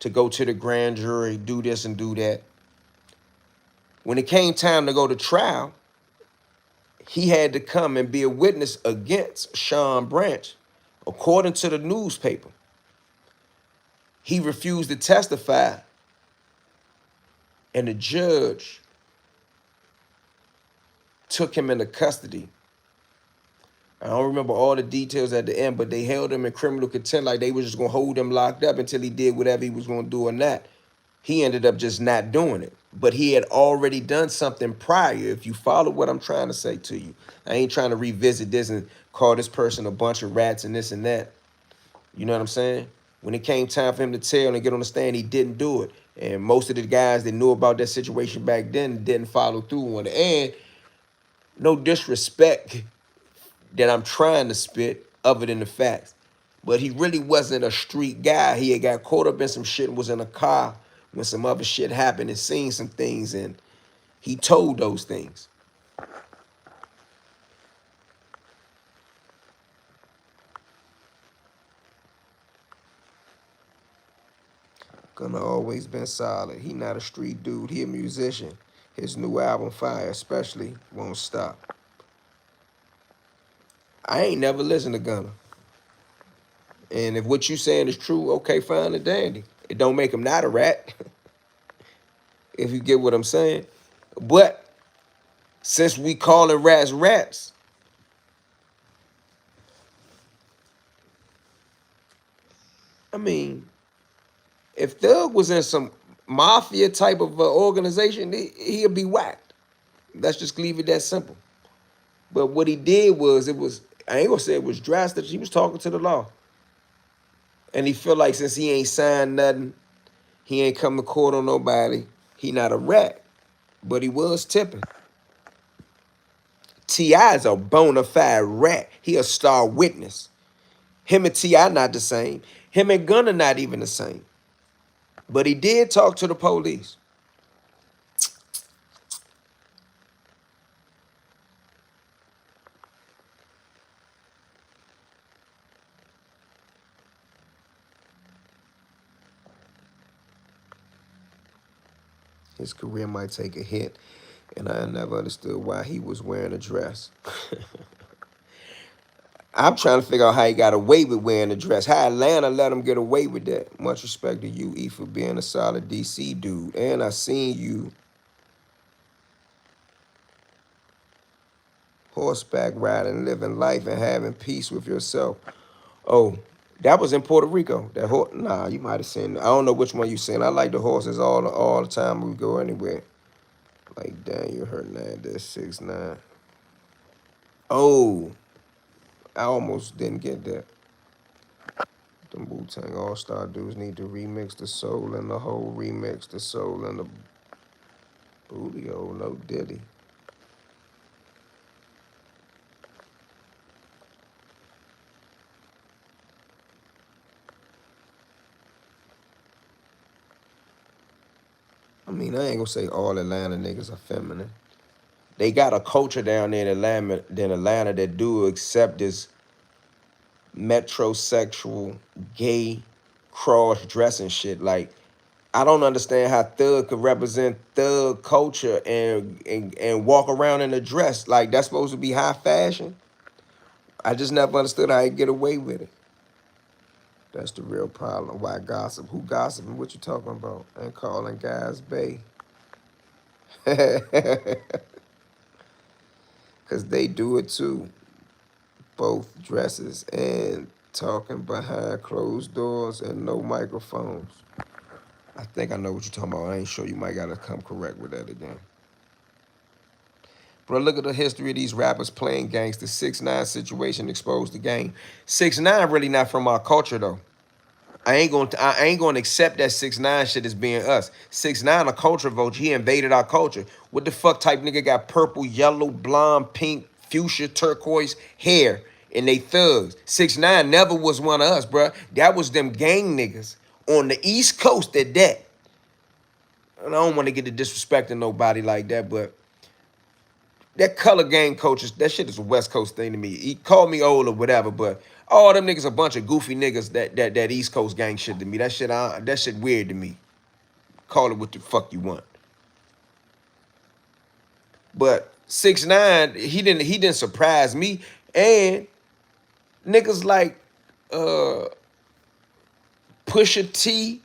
to go to the grand jury, do this and do that. When it came time to go to trial, he had to come and be a witness against Sean Branch. According to the newspaper, he refused to testify, and the judge took him into custody. I don't remember all the details at the end, but they held him in criminal contempt, like they was just gonna hold him locked up until he did whatever he was gonna do or not. He ended up just not doing it. But he had already done something prior. If you follow what I'm trying to say to you, I ain't trying to revisit this and call this person a bunch of rats and this and that. You know what I'm saying? When it came time for him to tell and get on the stand, he didn't do it. And most of the guys that knew about that situation back then didn't follow through on it. And no disrespect that I'm trying to spit other than the facts. But he really wasn't a street guy. He had got caught up in some shit and was in a car when some other shit happened and seen some things, and he told those things. Gonna always been solid. He not a street dude. He a musician. His new album, Fire, especially, won't stop. I ain't never listened to Gunna. And if what you saying is true, okay, fine and dandy. It don't make him not a rat, if you get what I'm saying. But since we calling rats rats, I mean, if Thug was in some mafia type of organization, he'd be whacked. Let's just leave it that simple. But what he did was, I ain't gonna say it was drastic. He was talking to the law. And he feel like since he ain't signed nothing, he ain't come to court on nobody, he not a rat. But he was tipping. T.I. is a bona fide rat. He a star witness. Him and T.I. not the same. Him and Gunna not even the same. But he did talk to the police. His career might take a hit, and I never understood why he was wearing a dress. I'm trying to figure out how he got away with wearing a dress. How Atlanta let him get away with that. Much respect to you, E, for being a solid DC dude. And I seen you horseback riding, living life, and having peace with yourself. Oh, that was in Puerto Rico. That horse, nah, you might have seen. I don't know which one you seen. I like the horses all the time we go anywhere. Like Daniel Hernandez, 6'9". Oh, I almost didn't get that. The Wu-Tang All-Star dudes need to remix the soul and the whole remix, the soul and the booty hole, no Diddy. I mean, I ain't gonna say all Atlanta niggas are feminine. They got a culture down there in Atlanta that do accept this metrosexual, gay, cross-dressing shit. Like, I don't understand how Thug could represent Thug culture and walk around in a dress. Like, that's supposed to be high fashion. I just never understood how he get away with it. That's the real problem. Why gossip? Who gossiping? What you talking about? And calling guys bae. Because they do it too. Both dresses and talking behind closed doors and no microphones. I think I know what you're talking about. I ain't sure. You might got to come correct with that again. But look at the history of these rappers playing gangster. 6ix9ine situation exposed the game. 6ix9ine really not from our culture, though. I ain't gonna accept that 6ix9ine shit as being us. 6ix9ine a culture vulture. He invaded our culture. What the fuck type nigga got purple, yellow, blonde, pink, fuchsia, turquoise hair and they thugs? 6ix9ine never was one of us, bruh. That was them gang niggas on the East Coast at that. And I don't want to get to disrespecting nobody like that, but that color gang coaches, that shit is a West Coast thing to me. He called me old or whatever, but all them niggas a bunch of goofy niggas that East Coast gang shit to me. That shit weird to me. Call it what the fuck you want. But 6ix9ine, he didn't surprise me. And niggas like Pusha T,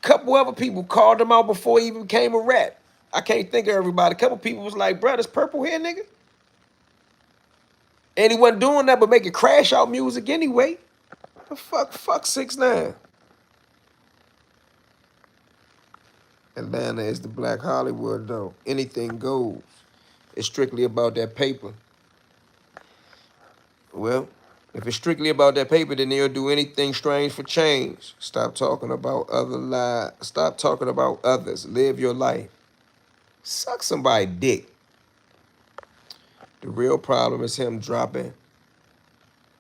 couple other people called him out before he even became a rat. I can't think of everybody. A couple people was like, bro, this purple hair nigga. And he wasn't doing that but making crash out music anyway. The fuck 6ix9ine. Atlanta is the Black Hollywood though. Anything goes. It's strictly about that paper. Well, if it's strictly about that paper, then they'll do anything strange for change. Stop talking about other lives. Stop talking about others. Live your life. Suck somebody's dick. The real problem is him dropping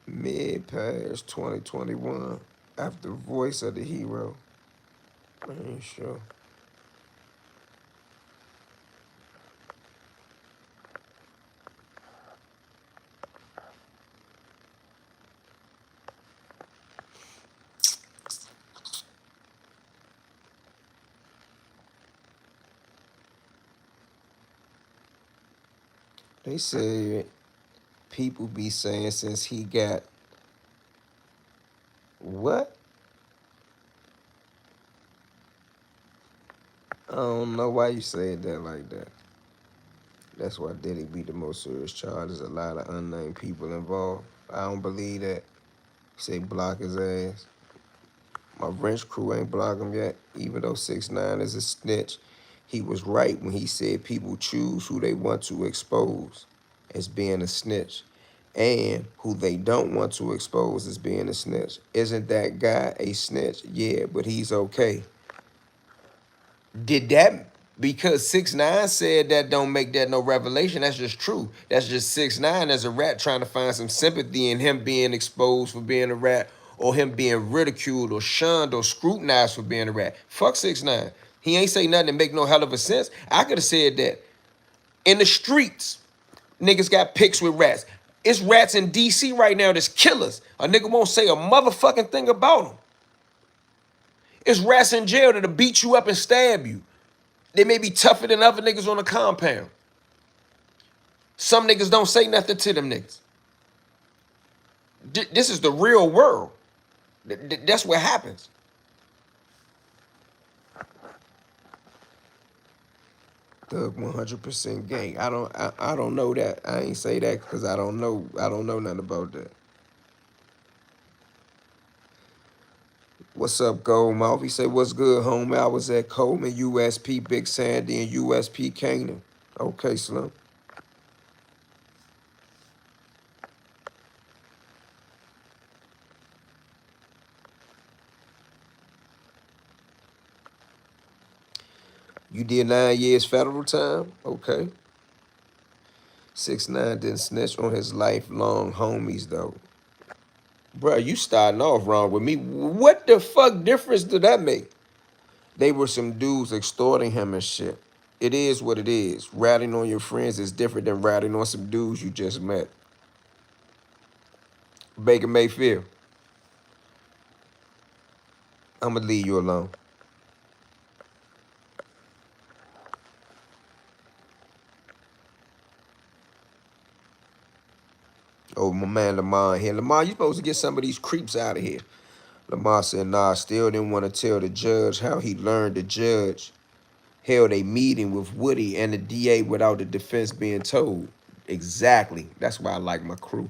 mid-past 2021 after Voice of the Hero. I ain't sure. They said people be saying since he got what? I don't know why you said that like that. That's why Diddy be the most serious charge. There's a lot of unnamed people involved. I don't believe that. Say block his ass. My wrench crew ain't block him yet. Even though 6ix9ine is a snitch, he was right when he said people choose who they want to expose as being a snitch and who they don't want to expose as being a snitch. Isn't that guy a snitch? Yeah, but he's okay. Did that because 6ix9ine said that don't make that no revelation? That's just true. That's just 6ix9ine as a rat trying to find some sympathy in him being exposed for being a rat or him being ridiculed or shunned or scrutinized for being a rat. Fuck 6ix9ine. He ain't say nothing that make no hell of a sense. I could have said that. In the streets, niggas got pics with rats. It's rats in DC right now that's killers. A nigga won't say a motherfucking thing about them. It's rats in jail that'll beat you up and stab you. They may be tougher than other niggas on the compound. Some niggas don't say nothing to them niggas. This is the real world. That's what happens. Thug 100% gang. I don't know that. I ain't say that because I don't know nothing about that. What's up, Goldmouth? He said, what's good, homie? I was at Coleman, USP, Big Sandy, and USP Canaan. Okay, Slim. You did 9 years federal time? Okay. 6ix9ine didn't snitch on his lifelong homies, though. Bruh, you starting off wrong with me. What the fuck difference did that make? They were some dudes extorting him and shit. It is what it is. Ratting on your friends is different than ratting on some dudes you just met. Baker Mayfield, I'm going to leave you alone. Oh, my man Lamar here. Lamar, you supposed to get some of these creeps out of here. Lamar said, nah, still didn't want to tell the judge how he learned the judge held a meeting with Woody and the DA without the defense being told. Exactly. That's why I like my crew.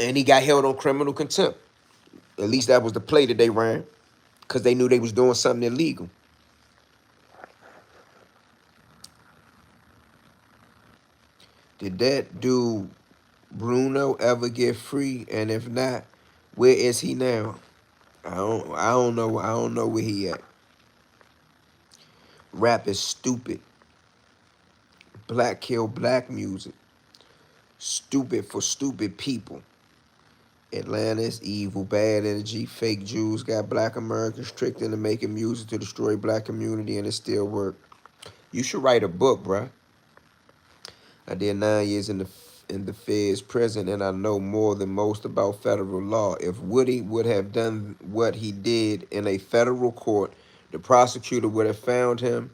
And he got held on criminal contempt. At least that was the play that they ran because they knew they was doing something illegal. Did that dude Bruno ever get free? And if not, where is he now? I don't know where he at. Rap is stupid. Black kill black music. Stupid for stupid people. Atlanta's evil, bad energy, fake Jews got black Americans tricked into making music to destroy black community, and it still work. You should write a book, bruh. I did 9 years in the feds prison, and I know more than most about federal law. If Woody would have done what he did in a federal court, the prosecutor would have found him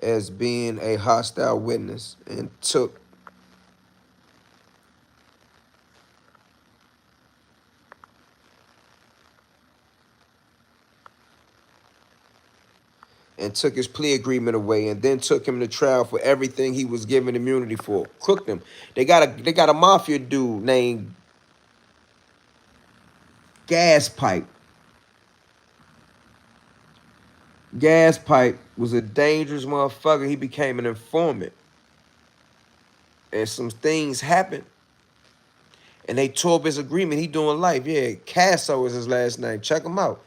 as being a hostile witness and took his plea agreement away, and then took him to trial for everything he was given immunity for. Cooked him. They got a mafia dude named Gas Pipe. Gas Pipe was a dangerous motherfucker. He became an informant, and some things happened, and they tore up his agreement. He doing life. Yeah, Casso is his last name. Check him out.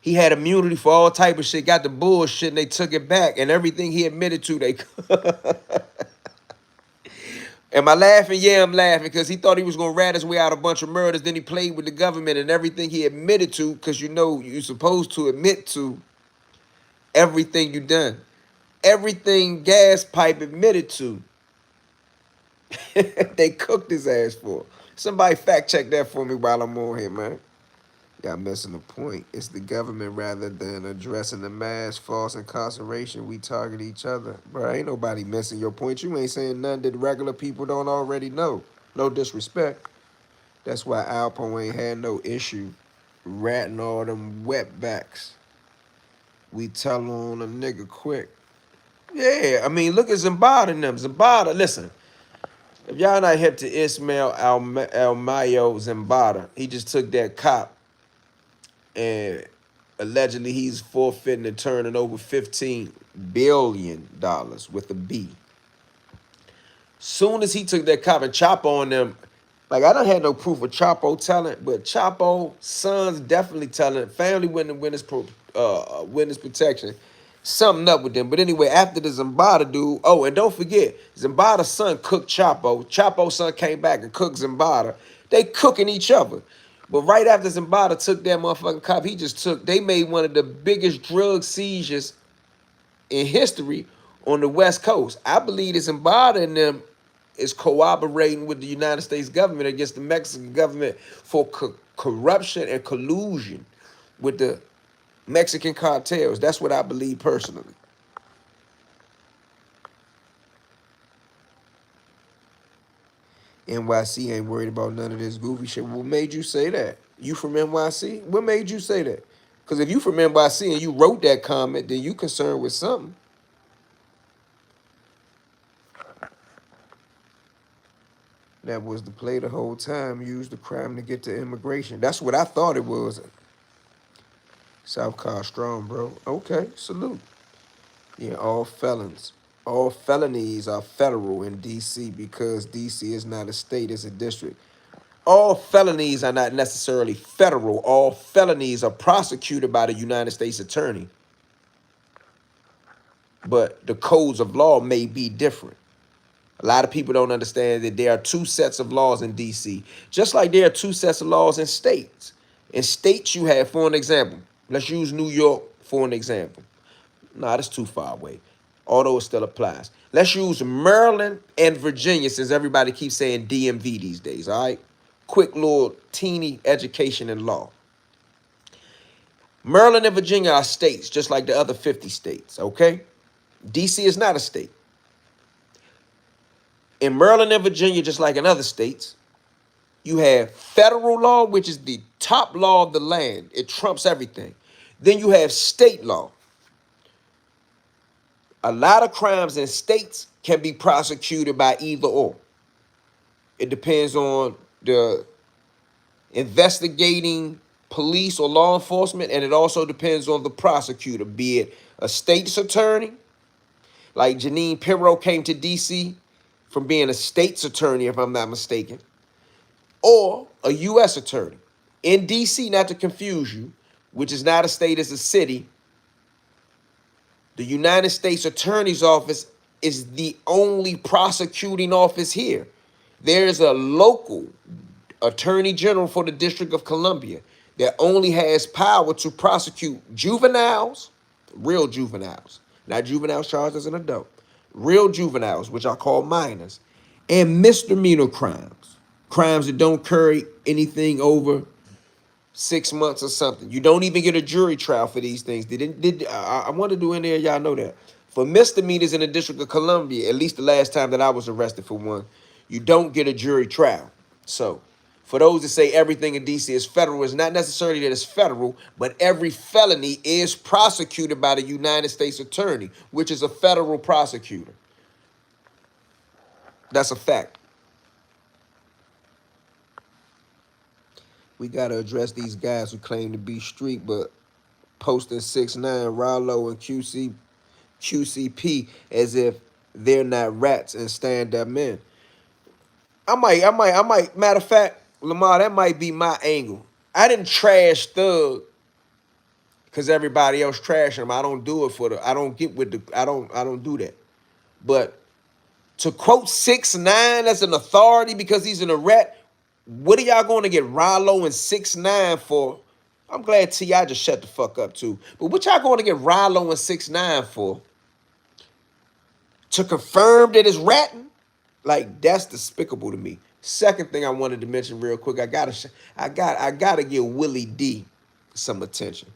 He had immunity for all type of shit. Got the bullshit, and they took it back, and everything he admitted to, they. Am I laughing? Yeah, I'm laughing because he thought he was going to rat his way out a bunch of murders. Then he played with the government and everything he admitted to, because you know you're supposed to admit to everything you done. Everything Gas Pipe admitted to, they cooked his ass for. Somebody fact check that for me while I'm on here, man. Y'all missing the point. It's the government rather than addressing the mass false incarceration. We target each other. Bro, ain't nobody missing your point. You ain't saying nothing that regular people don't already know. No disrespect. That's why Alpo ain't had no issue ratting all them wetbacks. We tell on a nigga quick. Yeah, I mean, look at Zimbada and them. Zimbada, listen. If y'all not hip to Ismail Mayo Zimbada, he just took that cop and allegedly he's forfeiting and turning over $15 billion with a B. Soon as he took that cop and Chapo on them, like I don't have no proof of Chapo telling, but Chapo sons definitely telling. Family witness protection. Something up with them. But anyway, after the Zimbada dude, oh, and don't forget, Zimbada's son cooked Chapo. Chapo's son came back and cooked Zimbada. They cooking each other. But right after Zimbada took that motherfucking cop, they made one of the biggest drug seizures in history on the West Coast. I believe that Zimbada and them is cooperating with the United States government against the Mexican government for corruption and collusion with the Mexican cartels. That's what I believe personally. NYC ain't worried about none of this goofy shit. What made you say that? You from NYC? What made you say that? Because if you from NYC and you wrote that comment, then you concerned with something. That was the play the whole time. Use the crime to get to immigration. That's what I thought it was. South Car strong, bro. Okay, salute. Yeah, all felons. All felonies are federal in D.C. because D.C. is not a state, it's a district. All felonies are not necessarily federal. All felonies are prosecuted by the United States Attorney. But the codes of law may be different. A lot of people don't understand that there are two sets of laws in D.C., just like there are two sets of laws in states. In states, you have, for an example, let's use New York for an example. Nah, that's too far away, although it still applies. Let's use Maryland and Virginia, since everybody keeps saying DMV these days, all right? Quick little teeny education in law. Maryland and Virginia are states, just like the other 50 states, okay? D.C. is not a state. In Maryland and Virginia, just like in other states, you have federal law, which is the top law of the land. It trumps everything. Then you have state law. A lot of crimes in states can be prosecuted by either or. It depends on the investigating police or law enforcement, and it also depends on the prosecutor, be it a state's attorney, like Janine Pirro came to D.C. from being a state's attorney, if I'm not mistaken. or a U.S. attorney. In D.C., not to confuse you, which is not a state, it's a city, the United States Attorney's Office is the only prosecuting office here. There's a local attorney general for the District of Columbia that only has power to prosecute juveniles, real juveniles, not juveniles charged as an adult, real juveniles, which are called minors, and misdemeanor crimes, crimes that don't carry anything over 6 months or something. You don't even get a jury trial for these things. I wonder, do any of y'all know that? For misdemeanors in the District of Columbia, at least the last time that I was arrested for one, you don't get a jury trial. So, for those that say everything in D.C. is federal, it's not necessarily that it's federal, but every felony is prosecuted by the United States Attorney, which is a federal prosecutor. That's a fact. We got to address these guys who claim to be street, but posting 6ix9ine, Rollo, and QCP as if they're not rats and stand-up men. I might. Matter of fact, Lamar, that might be my angle. I didn't trash Thug because everybody else trashing him. I don't do it for the. I don't get with the. I don't do that. But to quote 6ix9ine as an authority because he's in a rat, what are y'all going to get Rollo and 6ix9ine for? I'm glad T.I. just shut the fuck up too. But what y'all going to get Rollo and 6ix9ine for? To confirm that it's ratting? Like, that's despicable to me. Second thing I wanted to mention real quick, I gotta give Willie D some attention.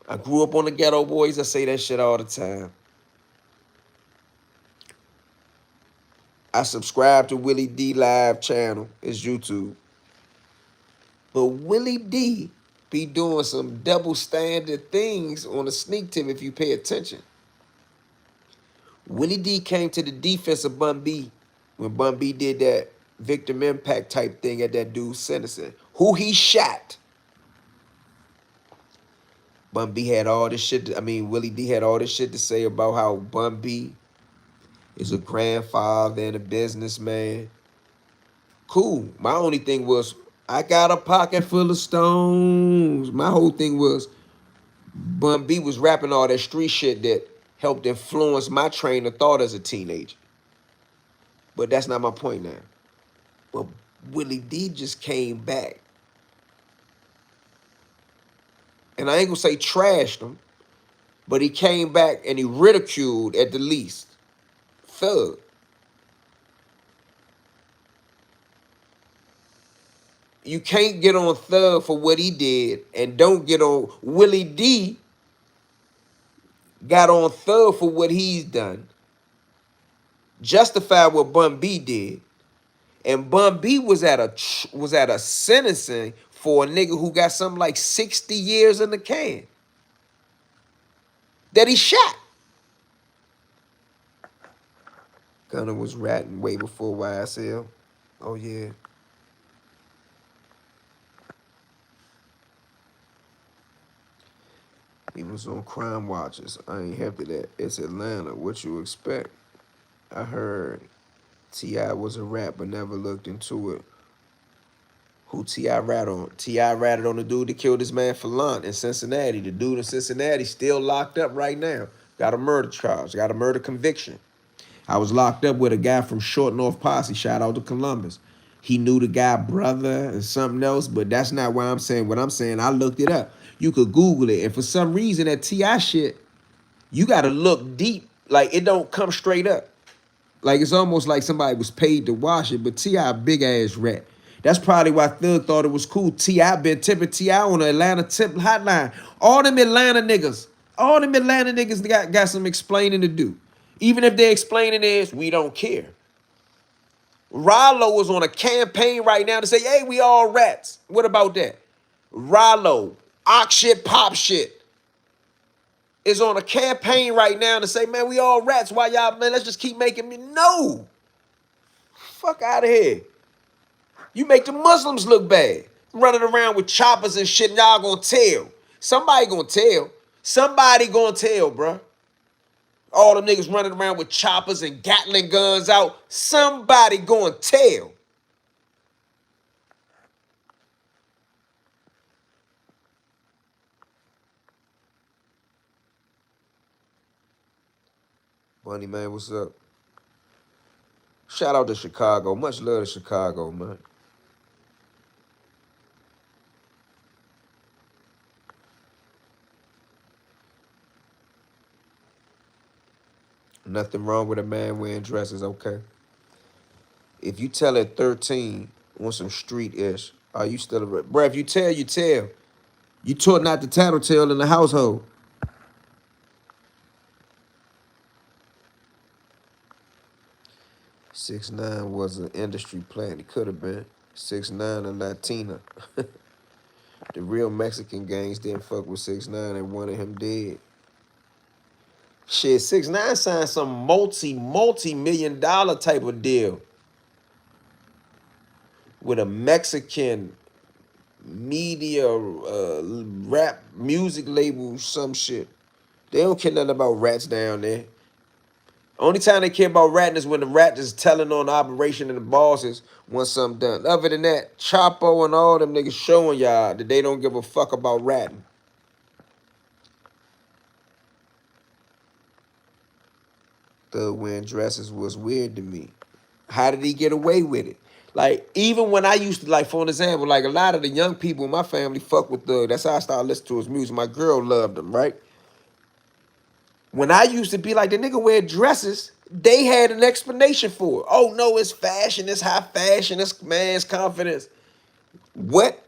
I grew up on the Ghetto Boys. I say that shit all the time. I subscribe to Willie D Live channel. It's YouTube. But Willie D be doing some double standard things on the sneak tip if you pay attention. Willie D came to the defense of Bun B when Bun B did that victim impact type thing at that dude's sentencing, who he shot. Bun B had all this shit. Willie D had all this shit to say about how Bun B is a grandfather and a businessman. Cool. My only thing was, I got a pocket full of stones. My whole thing was, Bun B was rapping all that street shit that helped influence my train of thought as a teenager. But that's not my point now. But Willie D just came back. And I ain't gonna say trashed him, but he came back and he ridiculed at the least Thug. You can't get on Thug for what he did and don't get on Willie D. Got on Thug for what he's done. Justified what Bun B did. And Bun B was at a sentencing for a nigga who got something like 60 years in the can that he shot. Gunna was ratting way before YSL. Oh, yeah. He was on Crime Watchers. I ain't happy that it's Atlanta. What you expect? I heard T.I. was a rat but never looked into it. Who T.I. ratted on? T.I. ratted on the dude that killed his man Falant in Cincinnati. The dude in Cincinnati still locked up right now. Got a murder charge. Got a murder conviction. I was locked up with a guy from Short North Posse. Shout out to Columbus. He knew the guy brother and something else, but that's not what I'm saying. What I'm saying, I looked it up. You could Google it. And for some reason, that T.I. shit, you got to look deep. Like, it don't come straight up. Like, it's almost like somebody was paid to wash it, but T.I. big-ass rat. That's probably why Thug thought it was cool. T.I. been tipping T.I. on the Atlanta tip hotline. All them Atlanta niggas got some explaining to do. Even if their explaining is, we don't care. Rollo is on a campaign right now to say, hey, we all rats. What about that? Rollo, ox shit, pop shit, is on a campaign right now to say, man, we all rats. Why y'all, man, let's just keep making me. No. Fuck out of here. You make the Muslims look bad. Running around with choppers and shit, and y'all gonna tell. Somebody gonna tell. Somebody gonna tell, bruh. All the niggas running around with choppers and Gatling guns out. Somebody gonna tell. Bunny, man, what's up? Shout out to Chicago. Much love to Chicago, man. Nothing wrong with a man wearing dresses, okay? If you tell at 13 on some street-ish, are you still a... Bruh, if you tell, you tell. You taught not to tattletale in the household. 6ix9ine was an industry plant. It could have been. 6ix9ine a Latina. The real Mexican gangs didn't fuck with 6ix9ine and wanted him dead. Shit, 6ix9ine signed some multi-million-dollar type of deal with a Mexican media rap music label, some shit. They don't care nothing about rats down there. Only time they care about ratting is when the rat is telling on the operation and the bosses want something done. Other than that, Chapo and all them niggas showing y'all that they don't give a fuck about ratting. Thug wearing dresses was weird to me. How did he get away with it? Like, even when I used to, like, for an example, like, a lot of the young people in my family fuck with Thug. That's how I started listening to his music. My girl loved him, right? When I used to be like, the nigga wear dresses, they had an explanation for it. Oh, no, it's fashion, it's high fashion, it's man's confidence. What?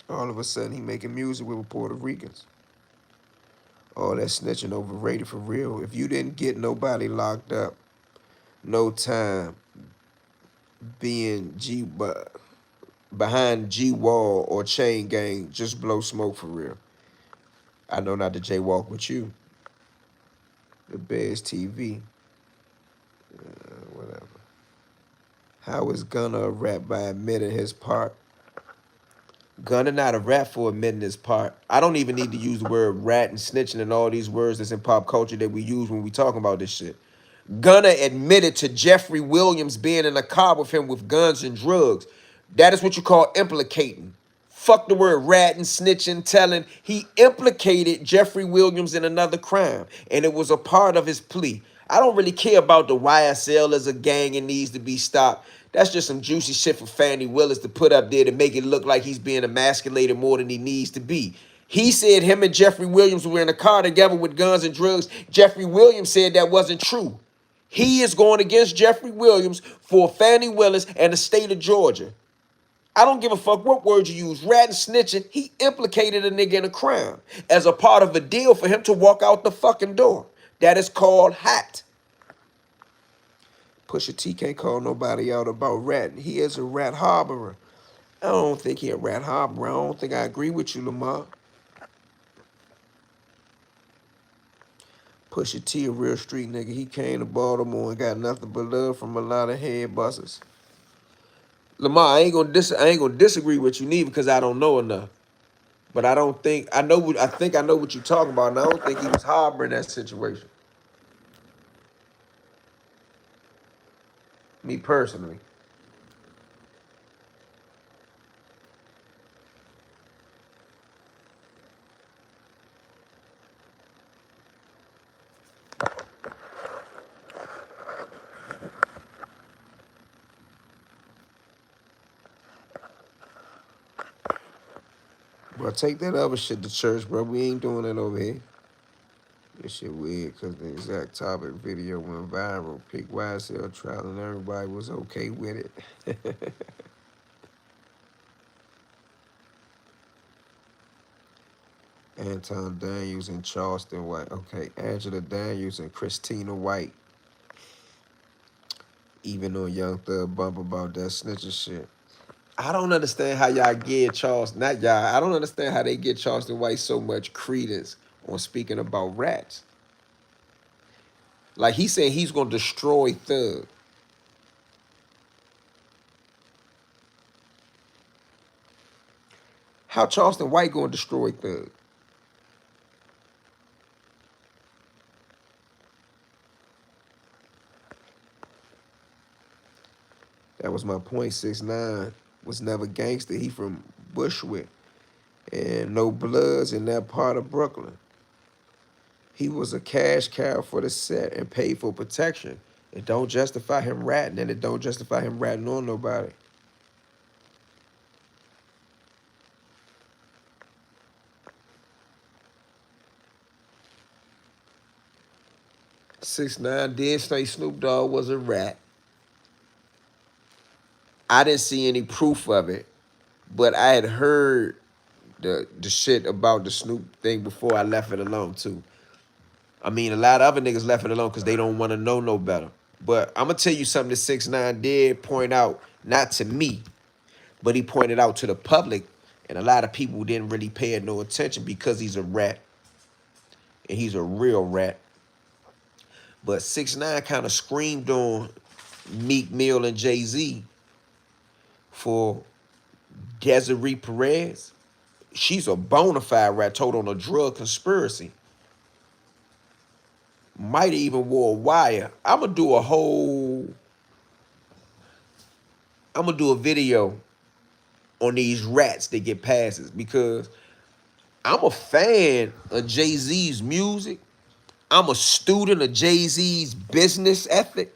All of a sudden, he making music with Puerto Ricans. Oh, that snitching overrated for real. If you didn't get nobody locked up, no time being behind G Wall or Chain Gang, just blow smoke for real. I know not to jaywalk with you. The Bears TV, whatever. How is Gunna a rap by admitting his part? Gunna not a rap for admitting his part. I don't even need to use the word rat and snitching and all these words that's in pop culture that we use when we talking about this shit. Gunna admitted to Jeffrey Williams being in a car with him with guns and drugs. That is what you call implicating. Fuck the word ratting, snitching, telling. He implicated Jeffrey Williams in another crime, and it was a part of his plea. I don't really care about the YSL as a gang and needs to be stopped. That's just some juicy shit for Fannie Willis to put up there to make it look like he's being emasculated more than he needs to be. He said him and Jeffrey Williams were in a car together with guns and drugs. Jeffrey Williams said that wasn't true. He is going against Jeffrey Williams for Fannie Willis and the state of Georgia. I don't give a fuck what word you use. Rat and snitching, he implicated a nigga in a crime as a part of a deal for him to walk out the fucking door. That is called hot. Pusha T can't call nobody out about ratting. He is a rat harborer. I don't think he a rat harborer. I don't think I agree with you, Lamar. Pusha T a real street nigga. He came to Baltimore and got nothing but love from a lot of head busters. Lamar, I ain't gonna disagree with you neither because I don't know enough. But I don't think I know what I think I know what you're talking about, and I don't think he was harboring that situation. Me personally. Bro, take that other shit to church, bro. We ain't doing it over here. This shit weird because the exact topic video went viral. Pick YSL trial and everybody was okay with it. Anton Daniels and Charleston White. Okay, Angela Daniels and Christina White. Even on Young Thug bump about that snitcher shit. I don't understand how y'all get Charleston, not y'all, I don't understand how they get Charleston White so much credence on speaking about rats. Like he said he's gonna destroy Thug. How Charleston White gonna destroy Thug? That was my point. 6ix9ine was never gangster. He from Bushwick. And no bloods in that part of Brooklyn. He was a cash cow for the set and paid for protection. It don't justify him ratting, and it don't justify him ratting on nobody. Six nine did say Snoop Dogg was a rat. I didn't see any proof of it, but I had heard the shit about the Snoop thing before I left it alone too. I mean, a lot of other niggas left it alone because they don't want to know no better. But I'm gonna tell you something that 6ix9ine did point out, not to me, but he pointed out to the public, and a lot of people didn't really pay it no attention because he's a rat, and he's a real rat. But 6ix9ine kind of screamed on Meek Mill and Jay-Z for Desiree Perez. She's a bona fide rat told on a drug conspiracy. Might have even wore a wire. I'm gonna do a video on these rats that get passes because I'm a fan of Jay-Z's music. I'm a student of Jay-Z's business ethic.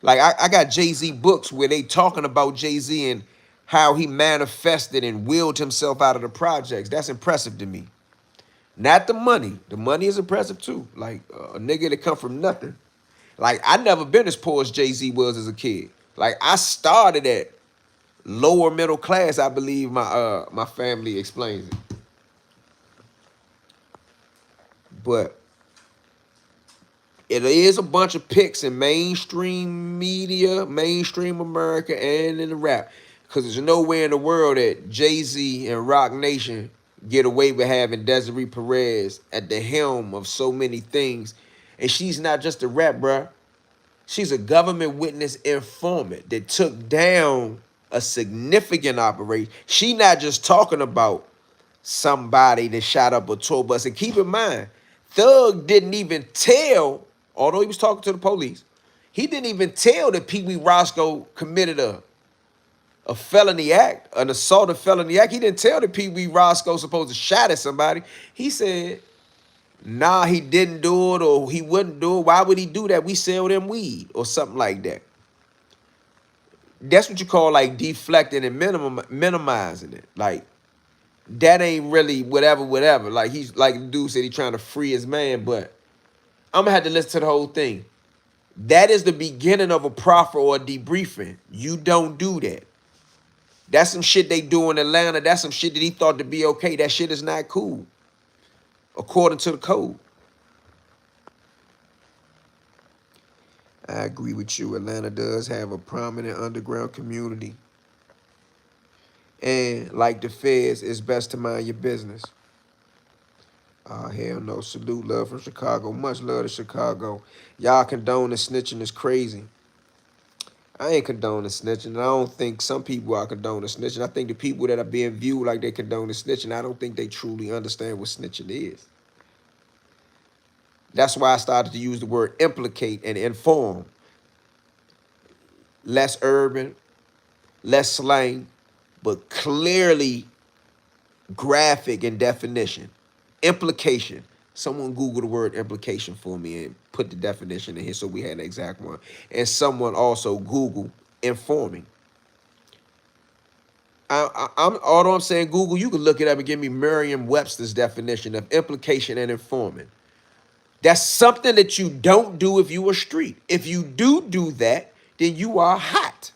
Like I got Jay-Z books where they talking about Jay-Z and how he manifested and willed himself out of the projects. That's impressive to me. Not the money. The money is impressive too. Like a nigga that come from nothing. Like I never been as poor as Jay-Z was as a kid. Like I started at lower middle class, I believe my family explains it. But it is a bunch of pics in mainstream media, mainstream America, and in the rap. Because there's nowhere in the world that Jay-Z and Rock Nation get away with having Desiree Perez at the helm of so many things. And she's not just a rap, bruh. She's a government witness informant that took down a significant operation. She not just talking about somebody that shot up a tour bus. And keep in mind, Thug didn't even tell, although he was talking to the police, he didn't even tell that Pee Wee Roscoe committed a felony act, an assault and felony act. He didn't tell that Pee Wee Roscoe supposed to shot at somebody. He said, nah, he didn't do it or he wouldn't do it. Why would he do that? We sell them weed or something like that. That's what you call like deflecting and minimizing it. Like, that ain't really whatever. Like he's like the dude said he trying to free his man, but I'm gonna have to listen to the whole thing. That is the beginning of a proffer or a debriefing. You don't do that. That's some shit they do in Atlanta. That's some shit that he thought to be okay. That shit is not cool, according to the code. I agree with you. Atlanta does have a prominent underground community. And like the feds, it's best to mind your business. Hell no. Salute, love from Chicago. Much love to Chicago. Y'all condoning snitching is crazy. I ain't condoning snitching. I don't think some people are condoning snitching. I think the people that are being viewed like they condoning snitching, I don't think they truly understand what snitching is. That's why I started to use the word implicate and inform. Less urban, less slang, but clearly graphic in definition. Implication. Someone Google the word implication for me and put the definition in here so we had the exact one. And someone also Google informing. Although I'm saying Google, you can look it up and give me Merriam-Webster's definition of implication and informing. That's something that you don't do if you are street. If you do that, then you are hot.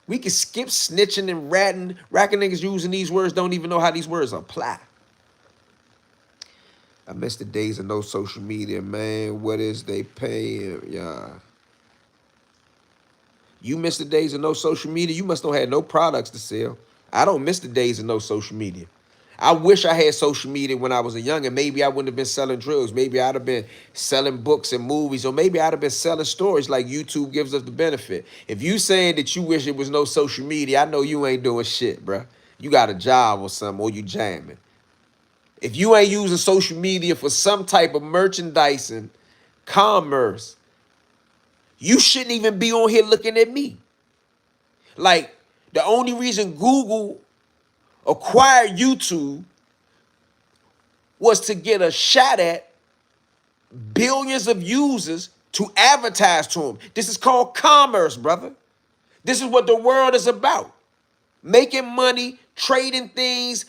We can skip snitching and ratting. Racking niggas using these words don't even know how these words apply. I miss the days of no social media, man. What is they paying? Yeah. You miss the days of no social media? You must not have no products to sell. I don't miss the days of no social media. I wish I had social media when I was a youngin'. Maybe I wouldn't have been selling drugs. Maybe I'd have been selling books and movies, or maybe I'd have been selling stories like YouTube gives us the benefit. If you saying that you wish it was no social media, I know you ain't doing shit, bruh. You got a job or something, or you jamming. If you ain't using social media for some type of merchandise and commerce, you shouldn't even be on here looking at me. Like, the only reason Google acquired YouTube was to get a shot at billions of users to advertise to him. This is called commerce, brother. This is what the world is about. Making money, trading things,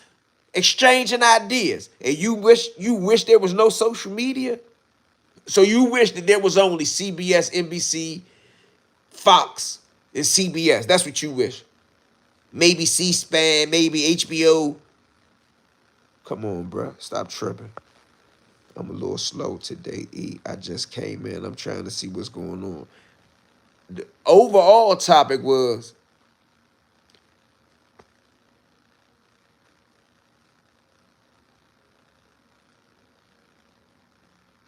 exchanging ideas. And you wish there was no social media? So you wish that there was only CBS, NBC, Fox, and CBS. That's what you wish. Maybe C-SPAN, maybe HBO. Come on, bro. Stop tripping. I'm a little slow today, E. I just came in. I'm trying to see what's going on. The overall topic was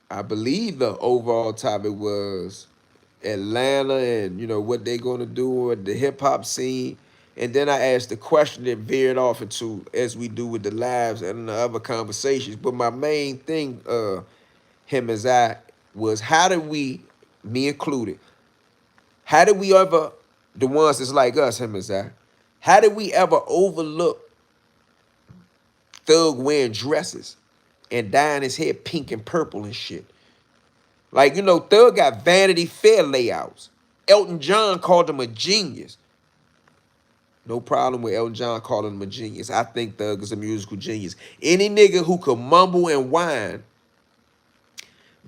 I believe the overall topic was Atlanta and what they gonna do with the hip hop scene. And then I asked the question that veered off into as we do with the lives and the other conversations. But my main thing, him as I, was how did we, me included, how did we ever, the ones that's like us, him as I, how did we ever overlook Thug wearing dresses and dyeing his hair pink and purple and shit? Like, Thug got Vanity Fair layouts. Elton John called him a genius. No problem with Elton John calling him a genius. I think Thug is a musical genius. Any nigga who could mumble and whine,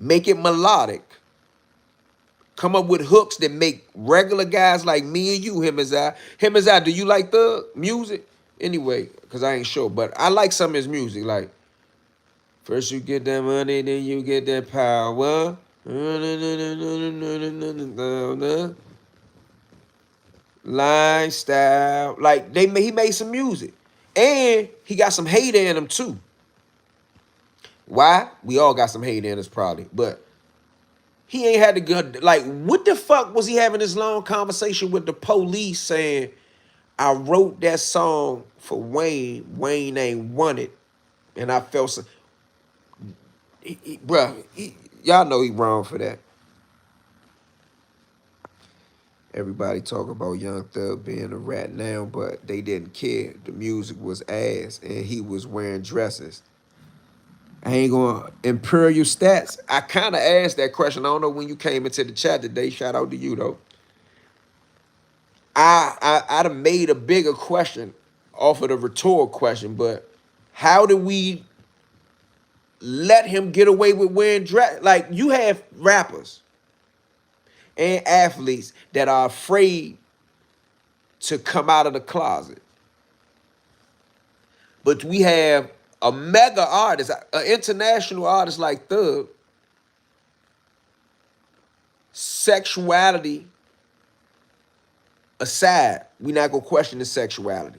make it melodic, come up with hooks that make regular guys like me and you, him as I, do you like Thug music? Anyway, because I ain't sure, but I like some of his music. Like, first you get that money, then you get that power. Lifestyle. Like, he made some music. And he got some hate in him too. Why? We all got some hate in us probably. But he ain't had the good, like, what the fuck was he having this long conversation with the police saying, I wrote that song for Wayne. Wayne ain't want it. And I felt so, bruh, y'all know he wrong for that. Everybody talk about Young Thug being a rat now, but they didn't care. The music was ass, and he was wearing dresses. I ain't gonna imperial stats. I kind of asked that question. I don't know when you came into the chat today. Shout out to you though. I'd have made a bigger question off of the rhetorical question, but how did we let him get away with wearing dress? Like, you have rappers and athletes that are afraid to come out of the closet. But we have a mega artist, an international artist like Thug. Sexuality aside, we not gonna question his sexuality.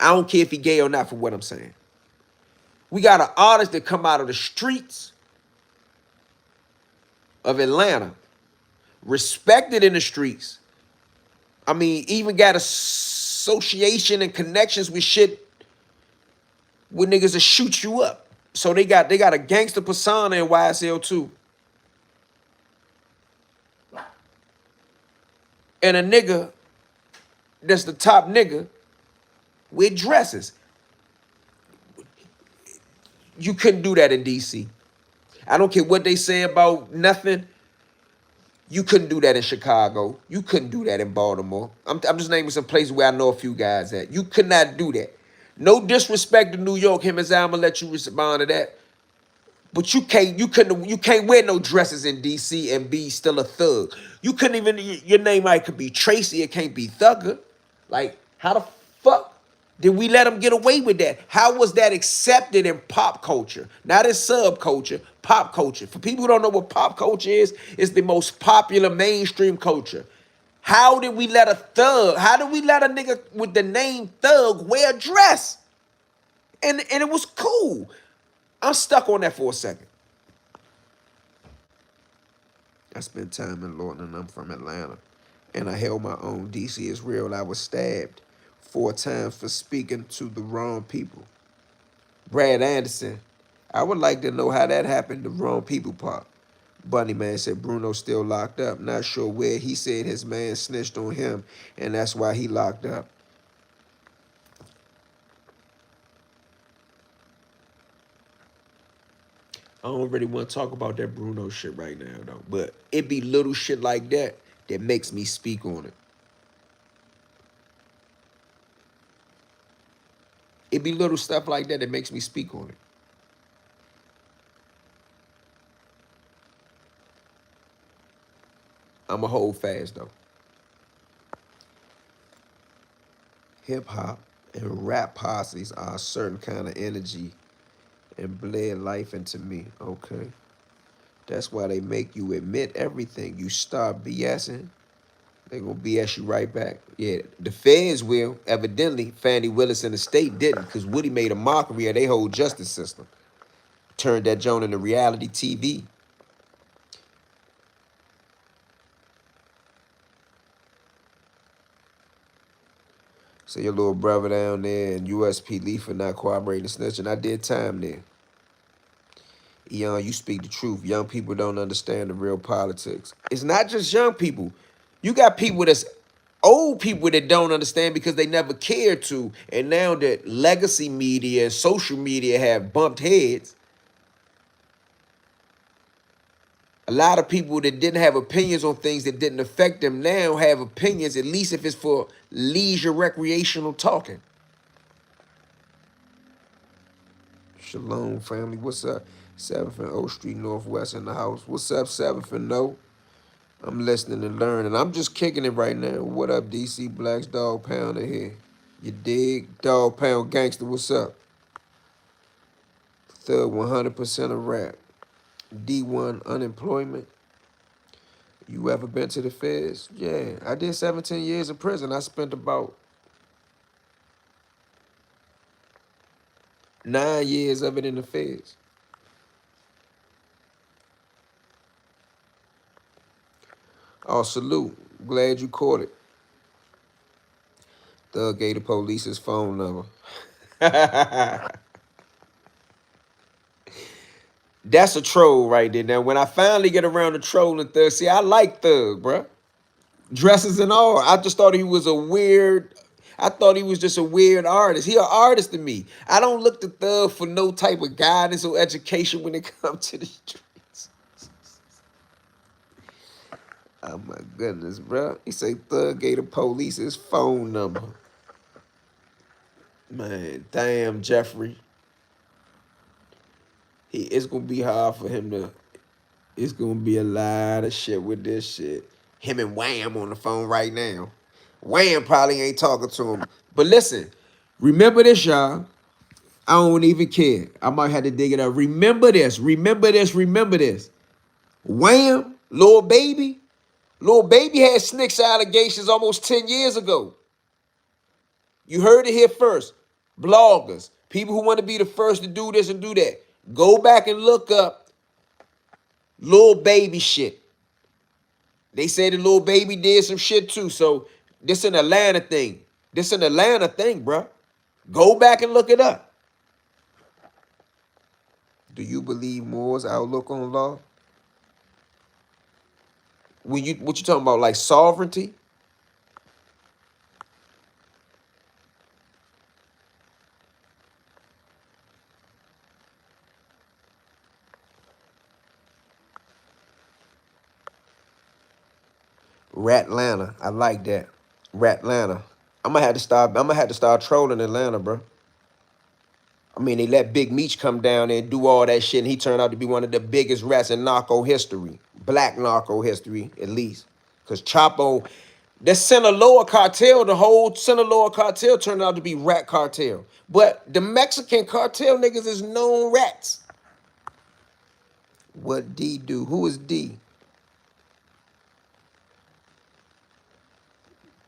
I don't care if he gay or not for what I'm saying. We got an artist that come out of the streets of Atlanta, respected in the streets. I mean, even got association and connections with shit with niggas that shoot you up. So they got a gangster persona in YSL too. And a nigga that's the top nigga with dresses. You couldn't do that in DC. I don't care what they say about nothing. You couldn't do that in Chicago. You couldn't do that in Baltimore. I'm just naming some places where I know a few guys at. You could not do that. No disrespect to New York, him as I'm gonna let you respond to that. But you can't wear no dresses in DC and be still a thug. You couldn't even, your name could be Tracy, it can't be Thugger. Like, how the fuck did we let him get away with that? How was that accepted in pop culture? Not in subculture, pop culture. For people who don't know what pop culture is, it's the most popular mainstream culture. How did we let a nigga with the name Thug wear a dress? And it was cool. I'm stuck on that for a second. I spent time in Lawton and I'm from Atlanta. And I held my own. DC is real. I was stabbed 4 times for speaking to the wrong people. Brad Anderson, I would like to know how that happened, the wrong people part. Bunny Man said Bruno's still locked up. Not sure where. He said his man snitched on him and that's why he locked up. I don't really want to talk about that Bruno shit right now, though. But it be little shit like that that makes me speak on it. It be little stuff like that that makes me speak on it. I'ma hold fast, though. Hip hop and rap posses are a certain kind of energy and bled life into me. Okay. That's why they make you admit everything. You start BSing, they gonna BS you right back. Yeah, the feds will. Evidently, Fannie Willis and the state didn't, because Woody made a mockery of their whole justice system. Turned that joint into reality TV. So your little brother down there in USP for not cooperating and snitching. I did time there. Eon, you speak the truth. Young people don't understand the real politics. It's not just young people. You got people that's old people that don't understand because they never cared to. And now that legacy media and social media have bumped heads, a lot of people that didn't have opinions on things that didn't affect them now have opinions, at least if it's for leisure recreational talking. Shalom, family. What's up? 7th and O Street Northwest in the house. What's up, 7th and No? I'm listening and learning. I'm just kicking it right now. What up, DC Blacks? Dog Pounder here. You dig? Dog Pound Gangster, what's up? Thug 100% of rap. D1 unemployment. You ever been to the feds? Yeah, I did 17 years in prison. I spent about 9 years of it in the feds. Oh, salute. Glad you caught it. Thug gave the police his phone number. That's a troll right there. Now, when I finally get around to trolling Thug, see, I like Thug, bruh. Dresses and all. I just thought he was a weird. I thought he was just a weird artist. He an artist to me. I don't look to Thug for no type of guidance or education when it comes to the streets. Oh my goodness, bro. He say Thug gave the police his phone number. Man, damn, Jeffrey. It's gonna be hard for him to. It's gonna be a lot of shit with this shit. Him and Wham on the phone right now. Wham probably ain't talking to him. But listen, remember this, y'all. I don't even care. I might have to dig it up. Remember this. Remember this. Remember this. Wham, Lil Baby. Lil Baby had snitch allegations almost 10 years ago. You heard it here first. Bloggers, people who want to be the first to do this and do that. Go back and look up Lil Baby shit. They say the Lil Baby did some shit too. So this an Atlanta thing. This an Atlanta thing, bro. Go back and look it up. Do you believe Moore's outlook on law? What you talking about, like sovereignty? Ratlanta. I like that. Ratlanta. I'm gonna have to start trolling Atlanta, bro. I mean, they let Big Meech come down there and do all that shit, and he turned out to be one of the biggest rats in narco history. Black narco history, at least. Because Chapo, the Sinaloa cartel, the whole Sinaloa cartel turned out to be rat cartel. But the Mexican cartel niggas is known rats. What D do? Who is D?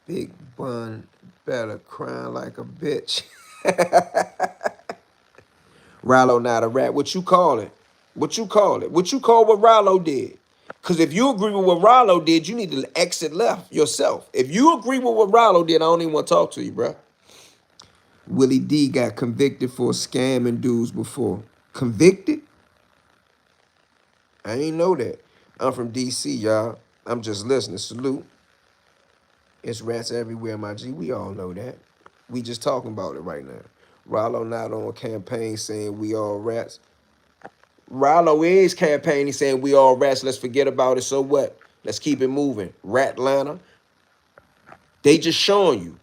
Big Bun better crying like a bitch. Rallo not a rat. What you call it? What you call it? What you call what Rallo did? Because if you agree with what Rallo did, you need to exit left yourself. If you agree with what Rallo did, I don't even want to talk to you, bro. Willie D got convicted for scamming dudes before. Convicted? I ain't know that. I'm from DC, y'all. I'm just listening. Salute. It's rats everywhere, my G. We all know that. We just talking about it right now. Rollo not on campaign saying we all rats. Rollo is campaigning saying we all rats, let's forget about it. So what? Let's keep it moving. Rat Atlanta. They just showing you.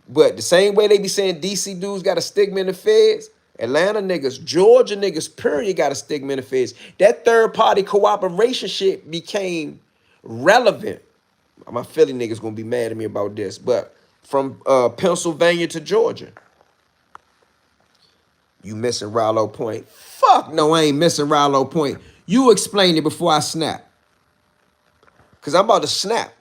But the same way they be saying DC dudes got a stigma in the feds, Atlanta niggas, Georgia niggas, period, got a stigma in the feds. That third party cooperation shit became relevant. My Philly niggas gonna be mad at me about this, but from Pennsylvania to Georgia, you missing Rollo Point. Fuck no, I ain't missing Rollo Point. You explain it before I snap. Cause I'm about to snap.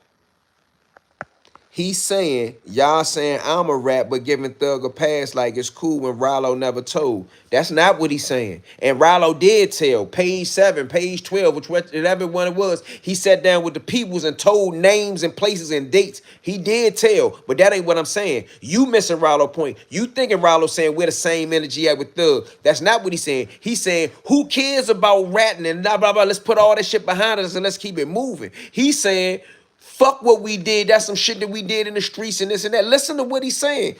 He's saying, y'all saying I'm a rat, but giving Thug a pass like it's cool when Rollo never told. That's not what he's saying. And Rollo did tell, page 7, page 12, whichever one it was, he sat down with the peoples and told names and places and dates. He did tell, but that ain't what I'm saying. You missing Rollo Point. You thinking Rollo saying we're the same energy at with Thug. That's not what he's saying. He's saying, who cares about ratting and blah, blah, blah. Let's put all that shit behind us and let's keep it moving. He's saying, fuck what we did. That's some shit that we did in the streets and this and that. Listen to what he's saying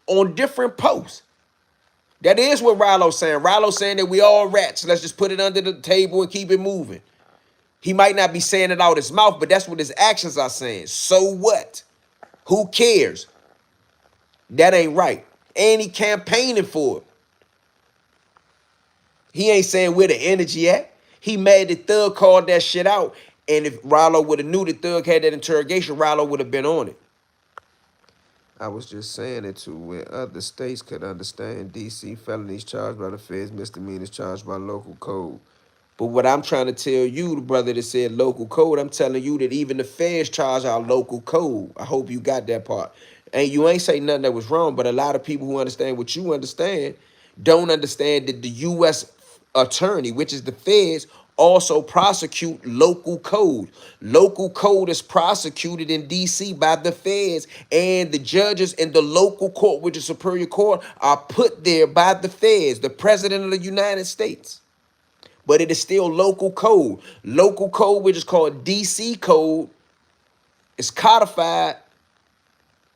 on different posts. That is what Rollo's saying. Rollo's saying that we all rats. Let's just put it under the table and keep it moving. He might not be saying it out his mouth, but that's what his actions are saying. So what? Who cares? That ain't right. And he campaigning for it. He ain't saying where the energy at. He mad that Thug called that shit out. And if Rollo would have knew that Thug had that interrogation, Rollo would have been on it. I was just saying it too. Where other states could understand DC felonies charged by the feds, misdemeanors charged by local code. But what I'm trying to tell you, the brother that said local code, I'm telling you that even the feds charge our local code. I hope you got that part. And you ain't say nothing that was wrong, but a lot of people who understand what you understand don't understand that the U.S. attorney, which is the feds, also prosecute local code. Local code is prosecuted in D.C. by the feds, and the judges in the local court, which is Superior Court, are put there by the feds, the President of the United States. But it is still local code. Local code, which is called DC code, is codified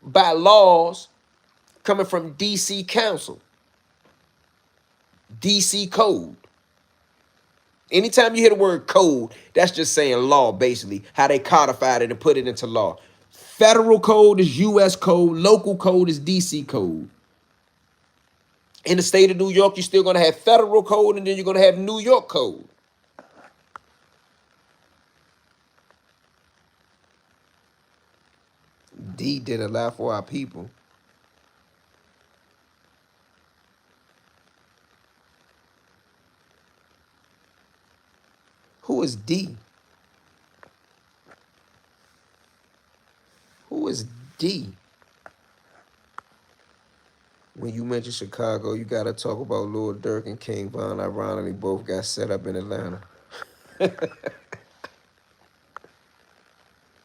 by laws coming from DC Council. DC code. Anytime you hear the word code, that's just saying law, basically, how they codified it and put it into law. Federal code is US code. Local code is DC code. In the state of New York, you're still going to have federal code, and then you're going to have New York code. D did a lot for our people. Who is D? Who is D? When you mention Chicago, you got to talk about Lil Durk and King Von. Ironically, both got set up in Atlanta.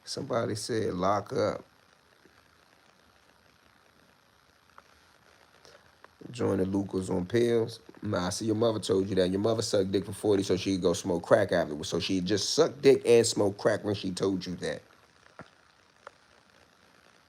Somebody said lock up. Joining Lucas on pills. Nah, see, your mother told you that. Your mother sucked dick for 40 so she could go smoke crack afterwards. So she just sucked dick and smoked crack when she told you that.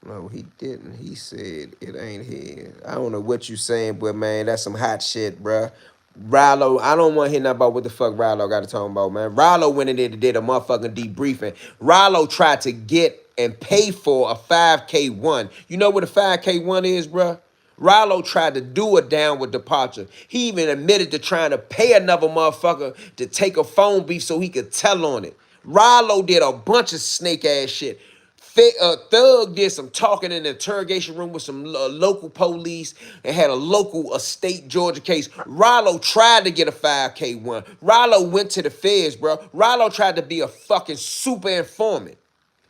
No, he didn't. He said it ain't his. I don't know what you saying, but man, that's some hot shit, bruh. Rollo, I don't want to hear nothing about what the fuck Rollo got to talk about, man. Rollo went in there and did a motherfucking debriefing. Rollo tried to get and pay for a 5K1. You know what a 5K1 is, bruh? Rollo tried to do a downward departure. He even admitted to trying to pay another motherfucker to take a phone beef so he could tell on it. Rollo did a bunch of snake ass shit. Thug did some talking in the interrogation room with some local police and had a local state Georgia case. Rollo tried to get a 5K1. Rollo went to the feds, bro. Rollo tried to be a fucking super informant.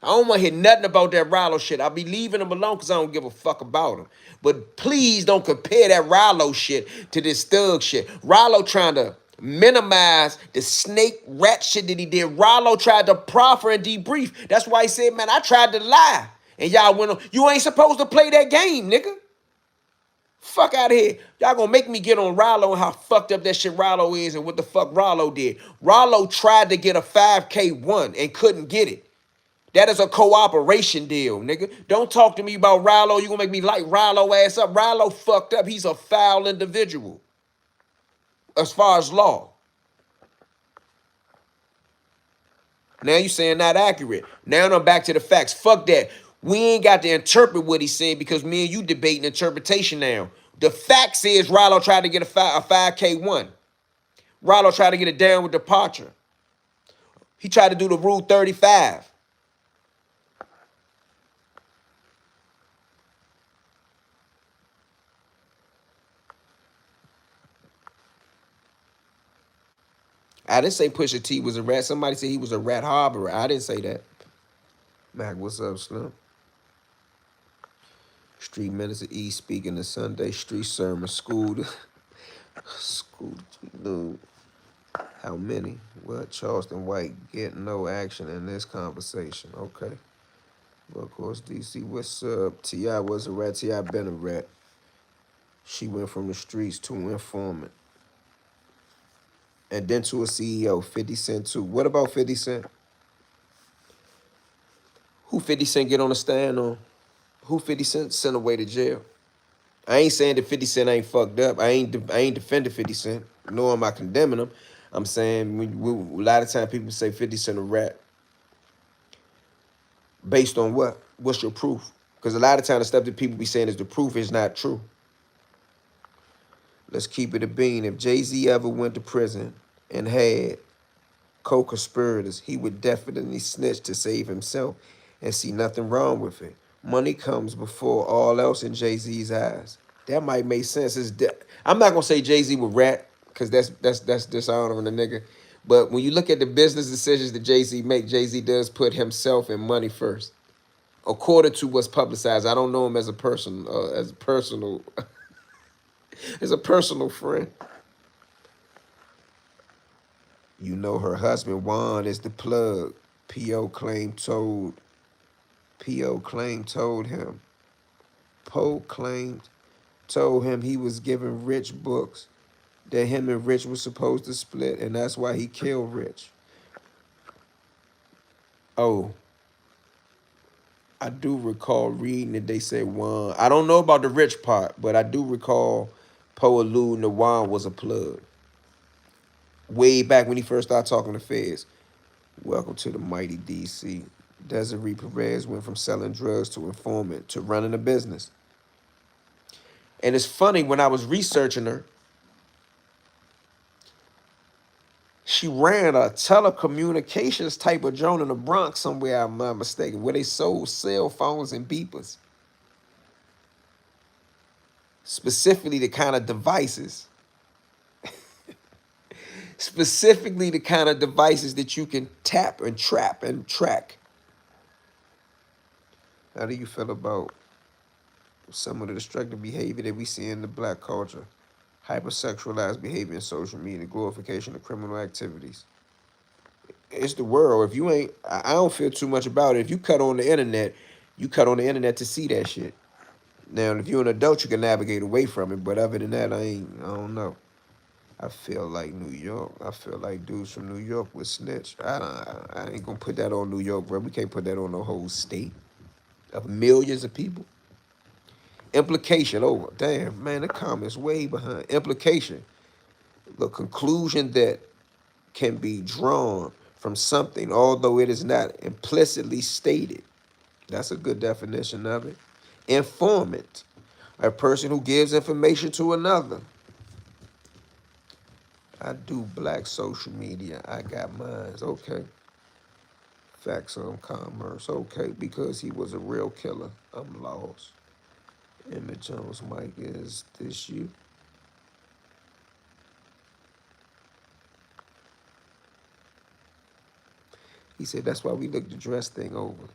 I don't want to hear nothing about that Rollo shit. I'll be leaving him alone because I don't give a fuck about him. But please don't compare that Rollo shit to this Thug shit. Rollo trying to minimize the snake rat shit that he did. Rollo tried to proffer and debrief. That's why he said, man, I tried to lie. And y'all went on. You ain't supposed to play that game, nigga. Fuck out of here. Y'all gonna make me get on Rollo and how fucked up that shit Rollo is and what the fuck Rollo did. Rollo tried to get a 5K1 and couldn't get it. That is a cooperation deal, nigga. Don't talk to me about Rollo. You gonna make me light Rollo ass up. Rollo fucked up. He's a foul individual as far as law. Now you saying not accurate. Now I'm back to the facts. Fuck that. We ain't got to interpret what he said because me and you debating interpretation now. The fact says Rollo tried to get a 5K1. Rollo tried to get it down with departure. He tried to do the rule 35. I didn't say Pusha T was a rat. Somebody said he was a rat harborer. I didn't say that. Mac, what's up, Slim? Street Minister E speaking the Sunday street sermon. School, dude. How many? Well, Charleston White get no action in this conversation. Okay. Well, of course, DC, what's up? T.I. was a rat. T.I. been a rat. She went from the streets to an informant. And then to a CEO, 50 Cent too. What about 50 Cent? Who 50 Cent get on the stand on? Who 50 Cent sent away to jail? I ain't saying that 50 Cent ain't fucked up. I ain't defending 50 Cent, nor am I condemning him. I'm saying a lot of times people say 50 Cent a rat. Based on what? What's your proof? Because a lot of times the stuff that people be saying is the proof is not true. Let's keep it a bean. If Jay-Z ever went to prison and had co-conspirators, he would definitely snitch to save himself and see nothing wrong with it. Money comes before all else in Jay-Z's eyes. That might make sense. I'm not gonna say Jay-Z would rat, because that's dishonoring the nigga. But when you look at the business decisions that Jay-Z make, Jay-Z does put himself and money first. According to what's publicized, I don't know him as a person, as a personal, as a personal friend. You know her husband Juan is the plug. P.O. claimed told him. Poe claimed told him he was giving Rich books that him and Rich were supposed to split, and that's why he killed Rich. Oh, I do recall reading that they said Juan. I don't know about the Rich part, but I do recall Poe alluding to Juan was a plug. Way back when he first started talking to Feds. Welcome to the mighty DC. Desiree Perez went from selling drugs to informant to running a business. And it's funny, when I was researching her, she ran a telecommunications type of joint in the Bronx somewhere, I'm not mistaken, where they sold cell phones and beepers. Specifically the kind of devices. Specifically the kind of devices that you can tap and trap and track. How do you feel about some of the destructive behavior that we see in the black culture? Hypersexualized behavior in social media, glorification of criminal activities. It's the world. If you ain't, I don't feel too much about it. If you cut on the internet, you cut on the internet to see that shit. Now, if you're an adult, you can navigate away from it. But other than that, I don't know. I feel like New York. I feel like dudes from New York would snitch. I ain't gonna put that on New York, bro. We can't put that on the whole state of millions of people. Implication. Oh, damn, man, the comments way behind. Implication. The conclusion that can be drawn from something, although it is not implicitly stated. That's a good definition of it. Informant. A person who gives information to another. I do black social media. I got mines. Okay. Facts on commerce. Okay, because he was a real killer. I'm lost. Emmett Jones, Mike, is this you? He said that's why we looked the dress thing over.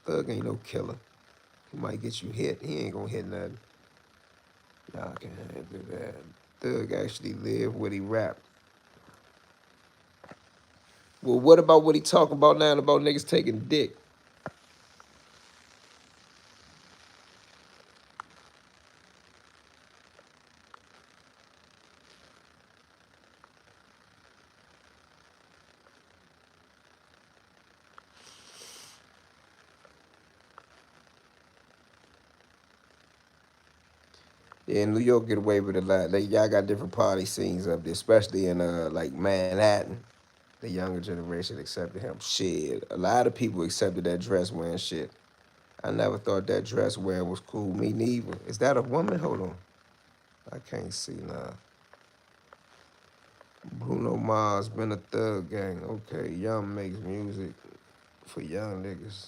Thug ain't no killer. He might get you hit. He ain't gonna hit nothing. Y'all can't do that. Thug actually lived what he rapped. Well, what about what he talking about now about niggas taking dick? Yeah, New York get away with a lot. Y'all got different party scenes up there, especially in like Manhattan. The younger generation accepted him. Shit, a lot of people accepted that dress wearing shit. I never thought that dress wearing was cool. Me neither. Is that a woman? Hold on. I can't see now. Bruno Mars been a thug gang. Okay, Young makes music for young niggas.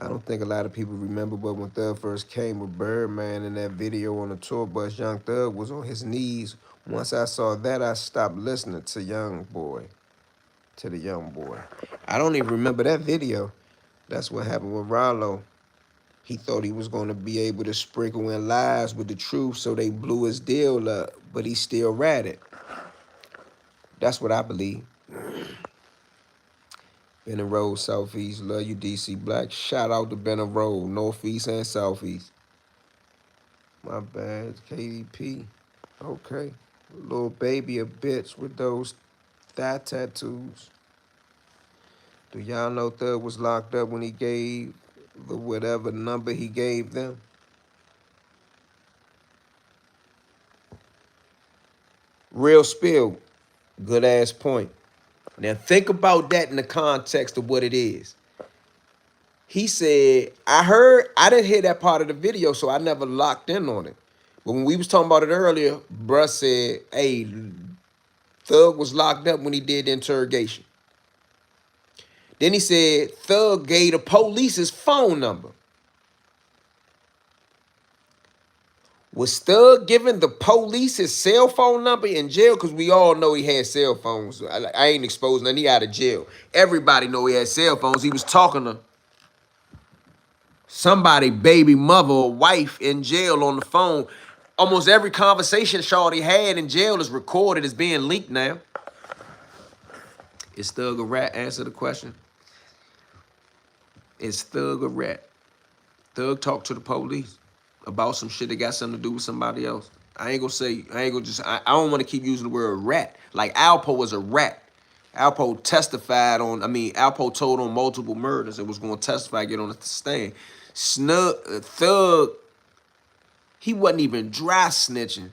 I don't think a lot of people remember, but when Thug first came with Birdman in that video on the tour bus, Young Thug was on his knees. Once I saw that, I stopped listening to the young boy. I don't even remember that video. That's what happened with Rollo. He thought he was going to be able to sprinkle in lies with the truth, so they blew his deal up, but he still ratted. That's what I believe. Benning Road, Southeast. Love you, DC Black. Shout out to Benning Road, Northeast and Southeast. My bad, KDP. Okay. Little baby a bitch with those thigh tattoos. Do y'all know Thug was locked up when he gave the whatever number he gave them? Real spill. Good ass point. Now think about that in the context of what it is. He said, I didn't hear that part of the video, so I never locked in on it. But when we was talking about it earlier, bruh said, hey, Thug was locked up when he did the interrogation. Then he said, Thug gave the police his phone number. Was Thug giving the police his cell phone number in jail? Because we all know he had cell phones. I ain't exposed nothing. He out of jail. Everybody know he had cell phones. He was talking to somebody, baby mother or wife in jail on the phone. Almost every conversation Shawty had in jail is recorded, is being leaked now. Is Thug a rat? Answer the question. Is Thug a rat? Thug talked to the police about some shit that got something to do with somebody else. I don't want to keep using the word rat. Like Alpo was a rat. Alpo testified on, Alpo told on multiple murders and was going to testify, get on the stand. Thug, he wasn't even dry snitching.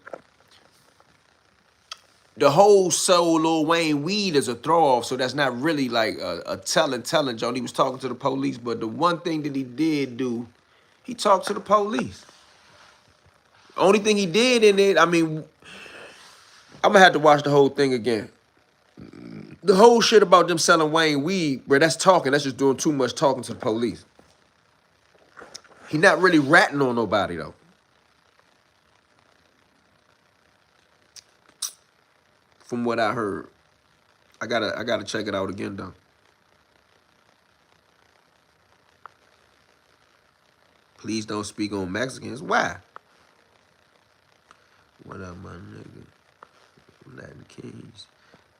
The whole soul Lil Wayne weed is a throw off, so that's not really like a telling John. He was talking to the police, but the one thing that he did do, he talked to the police. Only thing he did in it, I'm gonna have to watch the whole thing again. The whole shit about them selling Wayne weed, bro, that's talking. That's just doing too much talking to the police. He not really ratting on nobody, though. From what I heard. I gotta check it out again, though. Please don't speak on Mexicans. Why? What up, my nigga? Latin Kings.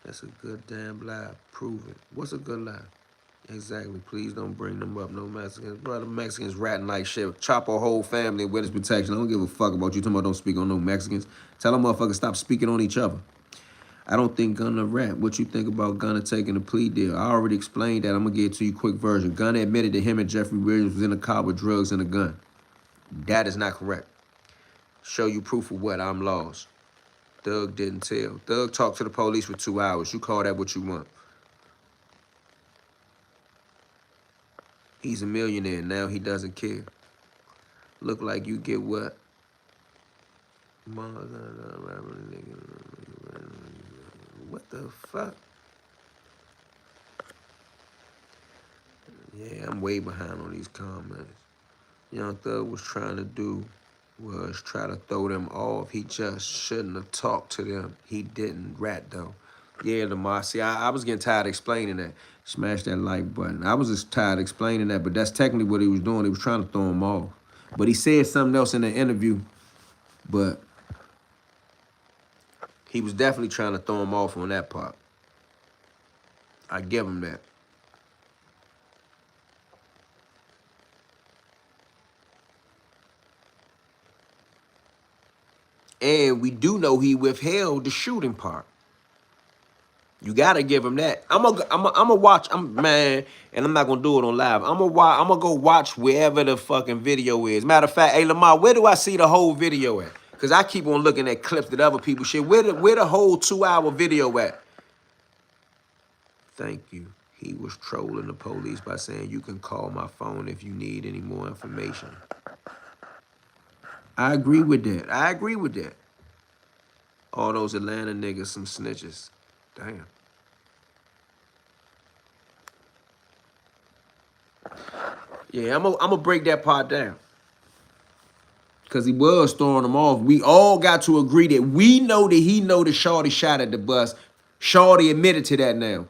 That's a good damn lie. Prove it. What's a good lie? Exactly. Please don't bring them up. No Mexicans. Bro, the Mexicans ratting like shit. Chop a whole family in witness protection. I don't give a fuck about you talking about don't speak on no Mexicans. Tell them motherfuckers stop speaking on each other. I don't think Gunna rat. What you think about Gunna taking a plea deal? I already explained that. I'm going to get to you a quick version. Gunna admitted that him and Jeffrey Williams was in a car with drugs and a gun. That is not correct. Show you proof of what? I'm lost. Thug didn't tell. Thug talked to the police for 2 hours. You call that what you want. He's a millionaire. Now he doesn't care. Look like you get what? What the fuck? Yeah, I'm way behind on these comments. Young Thug was trying to do was try to throw them off. He just shouldn't have talked to them. He didn't rat, though. Yeah, Lamar. See, I was getting tired of explaining that. Smash that like button. I was just tired of explaining that, but that's technically what he was doing. He was trying to throw him off. But he said something else in the interview, but he was definitely trying to throw him off on that part. I give him that. And we do know he withheld the shooting part. You gotta give him that. I'm gonna watch. Man, and I'm not gonna do it on live. I'm gonna go watch wherever the fucking video is. Matter of fact, hey Lamar, where do I see the whole video at? Because I keep on looking at clips that other people share. Where the whole 2-hour video at? Thank you. He was trolling the police by saying, you can call my phone if you need any more information. I agree with that. I agree with that. All those Atlanta niggas, some snitches. Damn. Yeah, I'm gonna break that part down. Because he was throwing them off. We all got to agree that we know that he know that Shorty shot at the bus. Shorty admitted to that now.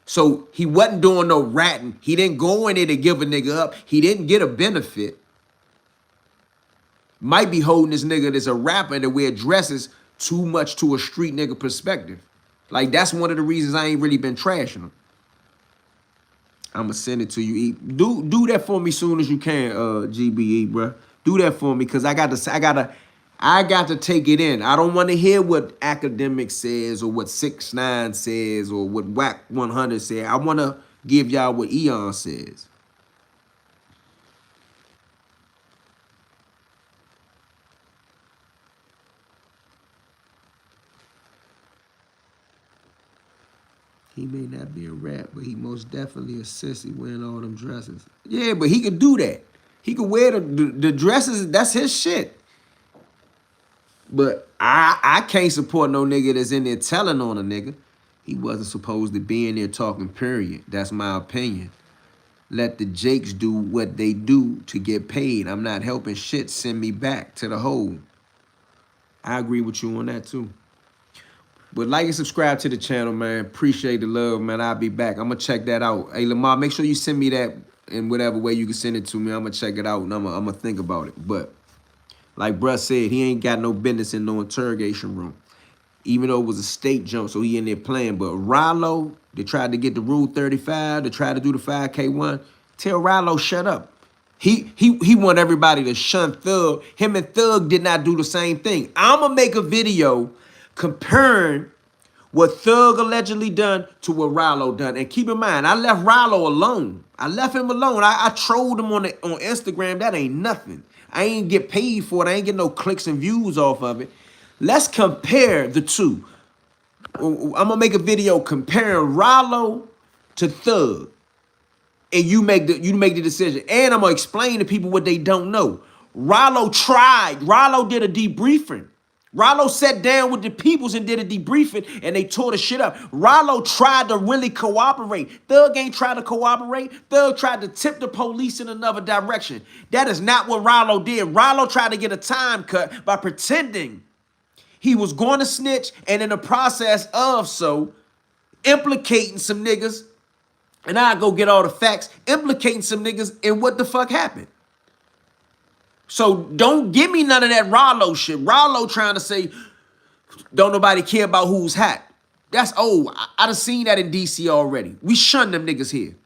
So he wasn't doing no ratting. He didn't go in there to give a nigga up. He didn't get a benefit. Might be holding this nigga that's a rapper that wear dresses too much to a street nigga perspective. Like, that's one of the reasons I ain't really been trashing him. I'ma send it to you. E. Do that for me soon as you can, GBE, bro. Do that for me, cause I got to take it in. I don't want to hear what Academic says or what 6ix9ine says or what Whack 100 said. I want to give y'all what Eon says. He may not be a rat, but he most definitely a sissy wearing all them dresses. Yeah, but he could do that. He could wear the dresses. That's his shit. But I can't support no nigga that's in there telling on a nigga. He wasn't supposed to be in there talking, period. That's my opinion. Let the Jakes do what they do to get paid. I'm not helping shit send me back to the hole. I agree with you on that too. But like and subscribe to the channel, man. Appreciate the love, man. I'll be back. I'm going to check that out. Hey, Lamar, make sure you send me that in whatever way you can send it to me. I'm going to check it out, and I'm going to think about it. But like bruh said, he ain't got no business in no interrogation room. Even though it was a state jump, so he in there playing. But Rollo, they tried to get the Rule 35, they tried to do the 5K1. Tell Rollo, shut up. He want everybody to shun Thug. Him and Thug did not do the same thing. I'ma make a video comparing what Thug allegedly done to what Rollo done. And keep in mind, I left Rollo alone. I left him alone. I trolled him on Instagram. That ain't nothing. I ain't get paid for it. I ain't get no clicks and views off of it. Let's compare the two. I'm gonna make a video comparing Rollo to Thug. And you make the decision. And I'm gonna explain to people what they don't know. Rollo did a debriefing. Rollo sat down with the peoples and did a debriefing, and they tore the shit up. Rollo tried to really cooperate. Thug ain't tried to cooperate. Thug tried to tip the police in another direction. That is not what Rollo did. Rollo tried to get a time cut by pretending he was going to snitch, and in the process of so, implicating some niggas, and I go get all the facts, implicating some niggas in what the fuck happened. So don't give me none of that Rollo shit. Rollo trying to say, don't nobody care about who's hot. That's old. I done seen that in DC already. We shun them niggas here.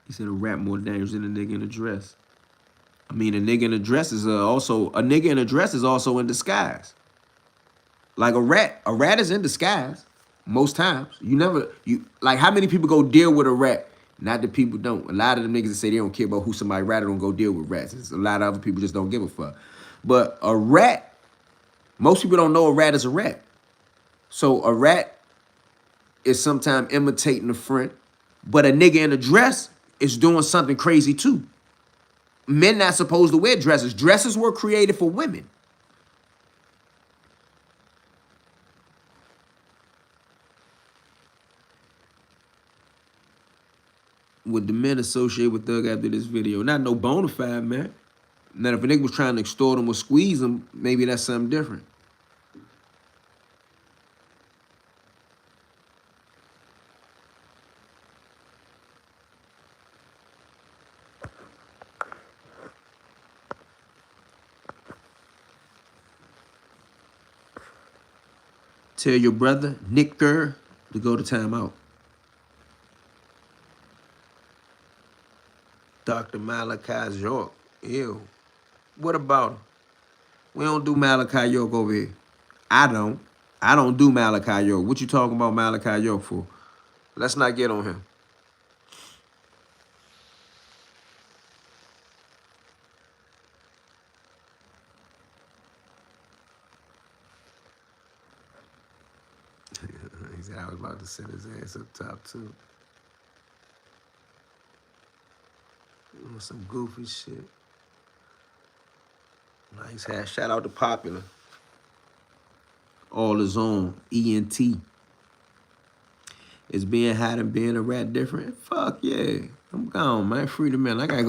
He said a rap more dangerous than a nigga in a dress. I mean, a nigga in a dress is also in disguise. Like a rat is in disguise most times. Like how many people go deal with a rat? Not that people don't. A lot of them niggas that say they don't care about who somebody ratted don't go deal with rats. It's a lot of other people just don't give a fuck. But a rat, most people don't know a rat is a rat. So a rat is sometimes imitating a friend, but a nigga in a dress is doing something crazy too. Men not supposed to wear dresses. Dresses were created for women. Would the men associate with Thug after this video? Not no bona fide, man. Now, if a nigga was trying to extort him or squeeze him, maybe that's something different. Tell your brother, Nick Kerr, to go to timeout. Dr. Malachi York. Ew. What about him? We don't do Malachi York over here. I don't. I don't do Malachi York. What you talking about Malachi York for? Let's not get on him. He said I was about to send his ass up top too. Some goofy shit. Nice hat. Shout out to Popular. All his own. ENT. Is being hot and being a rat different? Fuck yeah. I'm gone, man. Free the man. I gotta go.